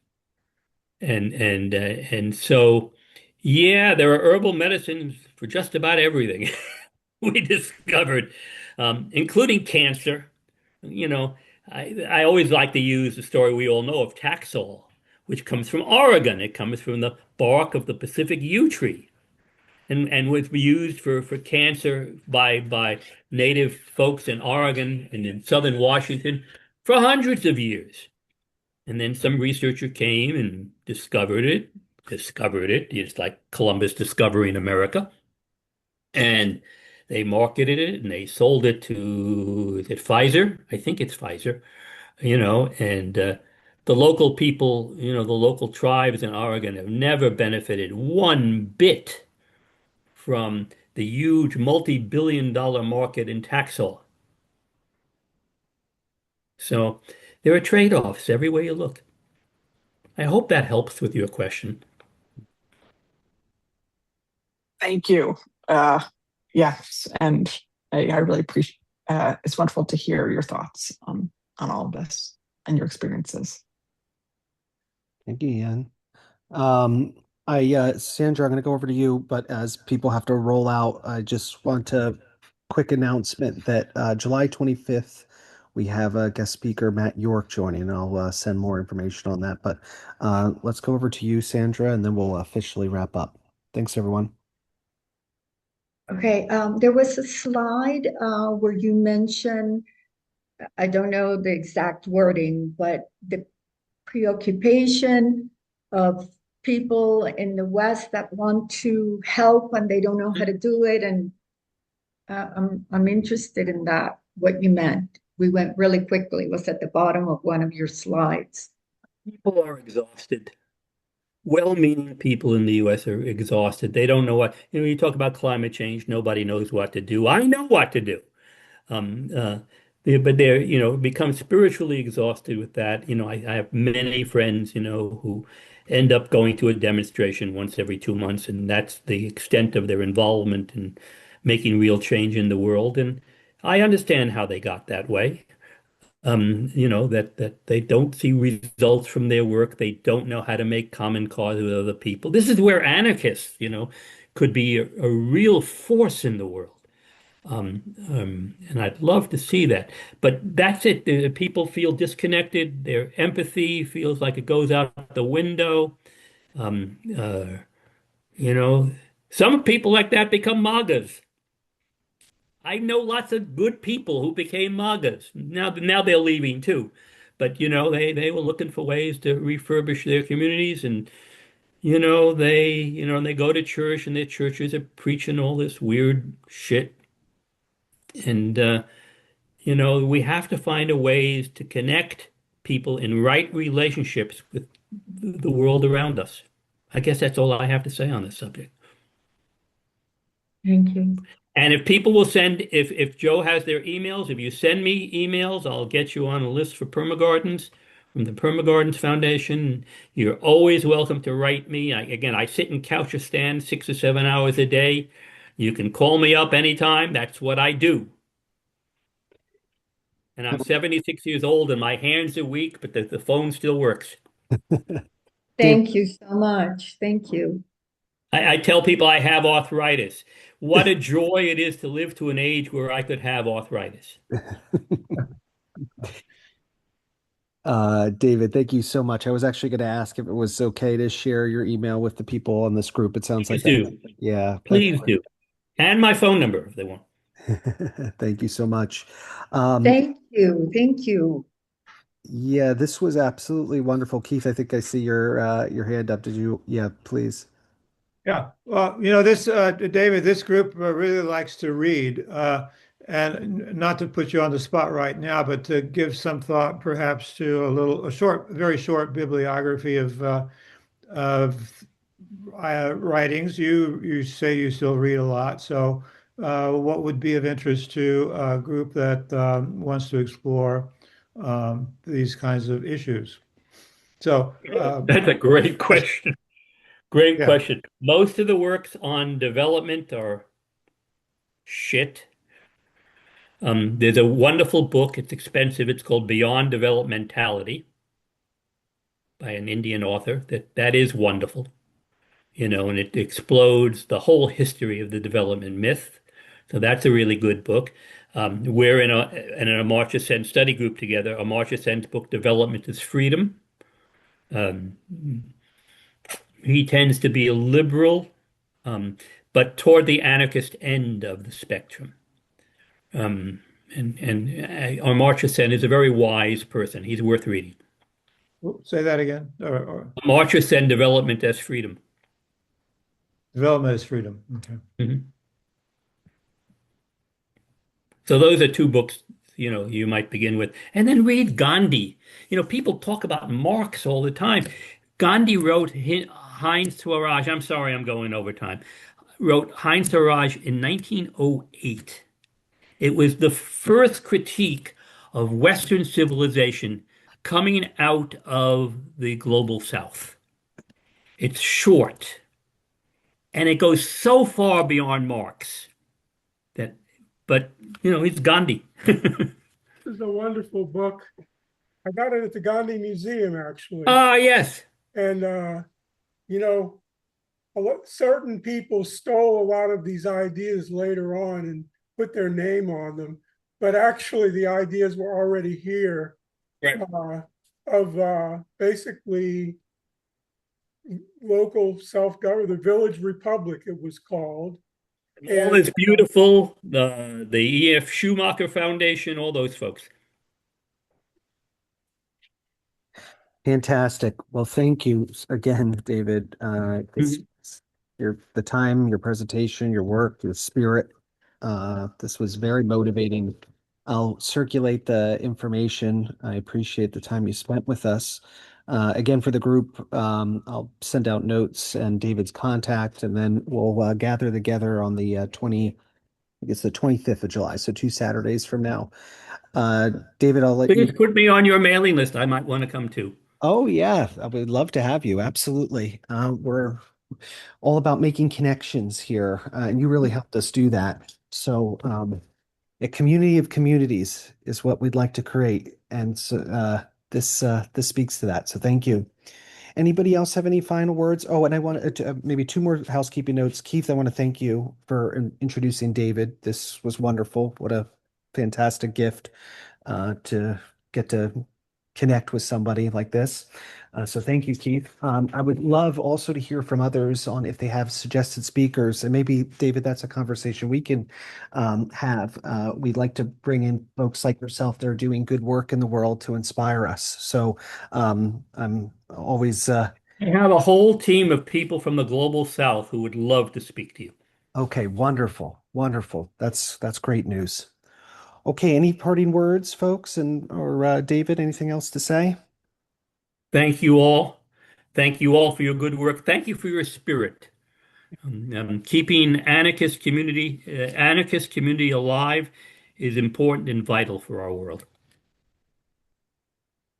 B: And so, yeah, there are herbal medicines for just about everything we discovered, including cancer. You know, I always like to use the story we all know of Taxol, which comes from Oregon. It comes from the bark of the Pacific yew tree, and was used for cancer by native folks in Oregon and in southern Washington for hundreds of years. And then some researcher came and discovered it. It's like Columbus discovering America. And they marketed it and they sold it to, is it Pfizer? I think it's Pfizer, and the local people, the local tribes in Oregon have never benefited one bit from the huge multi-billion dollar market in Taxol. So there are trade-offs every way you look. I hope that helps with your question.
G: Thank you. Yes, and I really appreciate. It's wonderful to hear your thoughts on all of this and your experiences.
A: Thank you, Ian. Sandra, I'm going to go over to you, but as people have to roll out, I just want to quick announcement that July 25th, we have a guest speaker, Matt York, joining, and I'll send more information on that. But let's go over to you, Sandra, and then we'll officially wrap up. Thanks, everyone.
D: Okay, there was a slide where you mentioned, I don't know the exact wording, but the preoccupation of people in the West that want to help and they don't know how to do it. And I'm interested in that, what you meant. We went really quickly. It was at the bottom of one of your slides.
B: People are exhausted. Well-meaning people in the U.S. are exhausted. They don't know what, you talk about climate change, nobody knows what to do. I know what to do. Um, uh, but they're, become spiritually exhausted with that. I have many friends, who end up going to a demonstration once every 2 months, and that's the extent of their involvement in making real change in the world. And I understand how they got that way. That they don't see results from their work. They don't know how to make common cause with other people. This is where anarchists, could be a real force in the world. And I'd love to see that. But that's it. People feel disconnected. Their empathy feels like it goes out the window. Um, uh, some people like that become MAGAs. I know lots of good people who became MAGAs. Now they're leaving too. But they were looking for ways to refurbish their communities, and they go to church, and their churches are preaching all this weird shit. And we have to find a ways to connect people in right relationships with the world around us. I guess that's all I have to say on this subject.
D: Thank you.
B: And if people will send, if Joe has their emails, if you send me emails, I'll get you on a list for Permagardens from the Permagardens Foundation. You're always welcome to write me. I sit in Couchistan 6 or 7 hours a day. You can call me up anytime. That's what I do. And I'm 76 years old and my hands are weak, but the phone still works.
D: Thank you so much. Thank you.
B: I tell people I have arthritis. What a joy it is to live to an age where I could have arthritis.
A: David, thank you so much. I was actually going to ask if it was okay to share your email with the people on this group. It sounds like
B: Please
A: that.
B: do.
A: Yeah.
B: Please do. And my phone number if they want.
A: Thank you so much.
D: Thank you. Thank you.
A: Yeah, this was absolutely wonderful. Keith, I think I see your hand up. Did you? Yeah, please.
C: Yeah, well, this David, this group really likes to read, and not to put you on the spot right now, but to give some thought, perhaps, to very short bibliography of writings. You say you still read a lot, so what would be of interest to a group that wants to explore these kinds of issues. So,
B: That's a great question. Great
C: yeah.
B: question. Most of the works on development are shit. There's a wonderful book. It's expensive. It's called Beyond Developmentality by an Indian author. That is wonderful, and it explodes the whole history of the development myth. So that's a really good book. We're in a Amartya Sen study group together. Amartya Sen's book, Development is Freedom. Um, he tends to be a liberal, um, but toward the anarchist end of the spectrum. Um, and Amartya Sen is a very wise person. He's worth reading.
C: Say that again.
B: Amartya Sen, Development as Freedom.
C: Development is freedom. Okay.
B: Mhm. So those are two books, you might begin with. And then read Gandhi. People talk about Marx all the time. Gandhi wrote Hein Swaraj. I'm sorry, I'm going over time. Wrote Hein Swaraj in 1908. It was the first critique of Western civilization coming out of the global South. It's short, and it goes so far beyond Marx that, but it's Gandhi.
F: This is a wonderful book. I got it at the Gandhi Museum, actually.
B: Ah, yes.
F: And, you know, certain people stole a lot of these ideas later on and put their name on them. But actually, the ideas were already here,
B: Right.
F: of basically local self-government, the Village Republic, it was called.
B: All is beautiful. The E.F. Schumacher Foundation, all those folks.
A: Fantastic. Well, thank you again, David. The time, your presentation, your work, your spirit. This was very motivating. I'll circulate the information. I appreciate the time you spent with us. Again, for the group, I'll send out notes and David's contact, and then we'll gather together on the I guess the 25th of July, so 2 Saturdays from now. David, I'll let you.
B: Please put me on your mailing list. I might want to come too.
A: Oh yeah, I would love to have you. Absolutely. We're all about making connections here, and you really helped us do that. So, a community of communities is what we'd like to create, and so this speaks to that. So, thank you. Anybody else have any final words? Oh, and I want to maybe two more housekeeping notes. Keith, I want to thank you for introducing David. This was wonderful. What a fantastic gift to get to connect with somebody like this. So thank you, Keith. I would love also to hear from others on if they have suggested speakers, and maybe David, that's a conversation we can have. We'd like to bring in folks like yourself that are doing good work in the world to inspire us. So I'm always
B: I have a whole team of people from the global South who would love to speak to you.
A: okay. Wonderful, wonderful. That's great news. Okay, any parting words, folks, and or David, anything else to say?
B: Thank you all. Thank you all for your good work. Thank you for your spirit. Keeping anarchist community alive is important and vital for our world.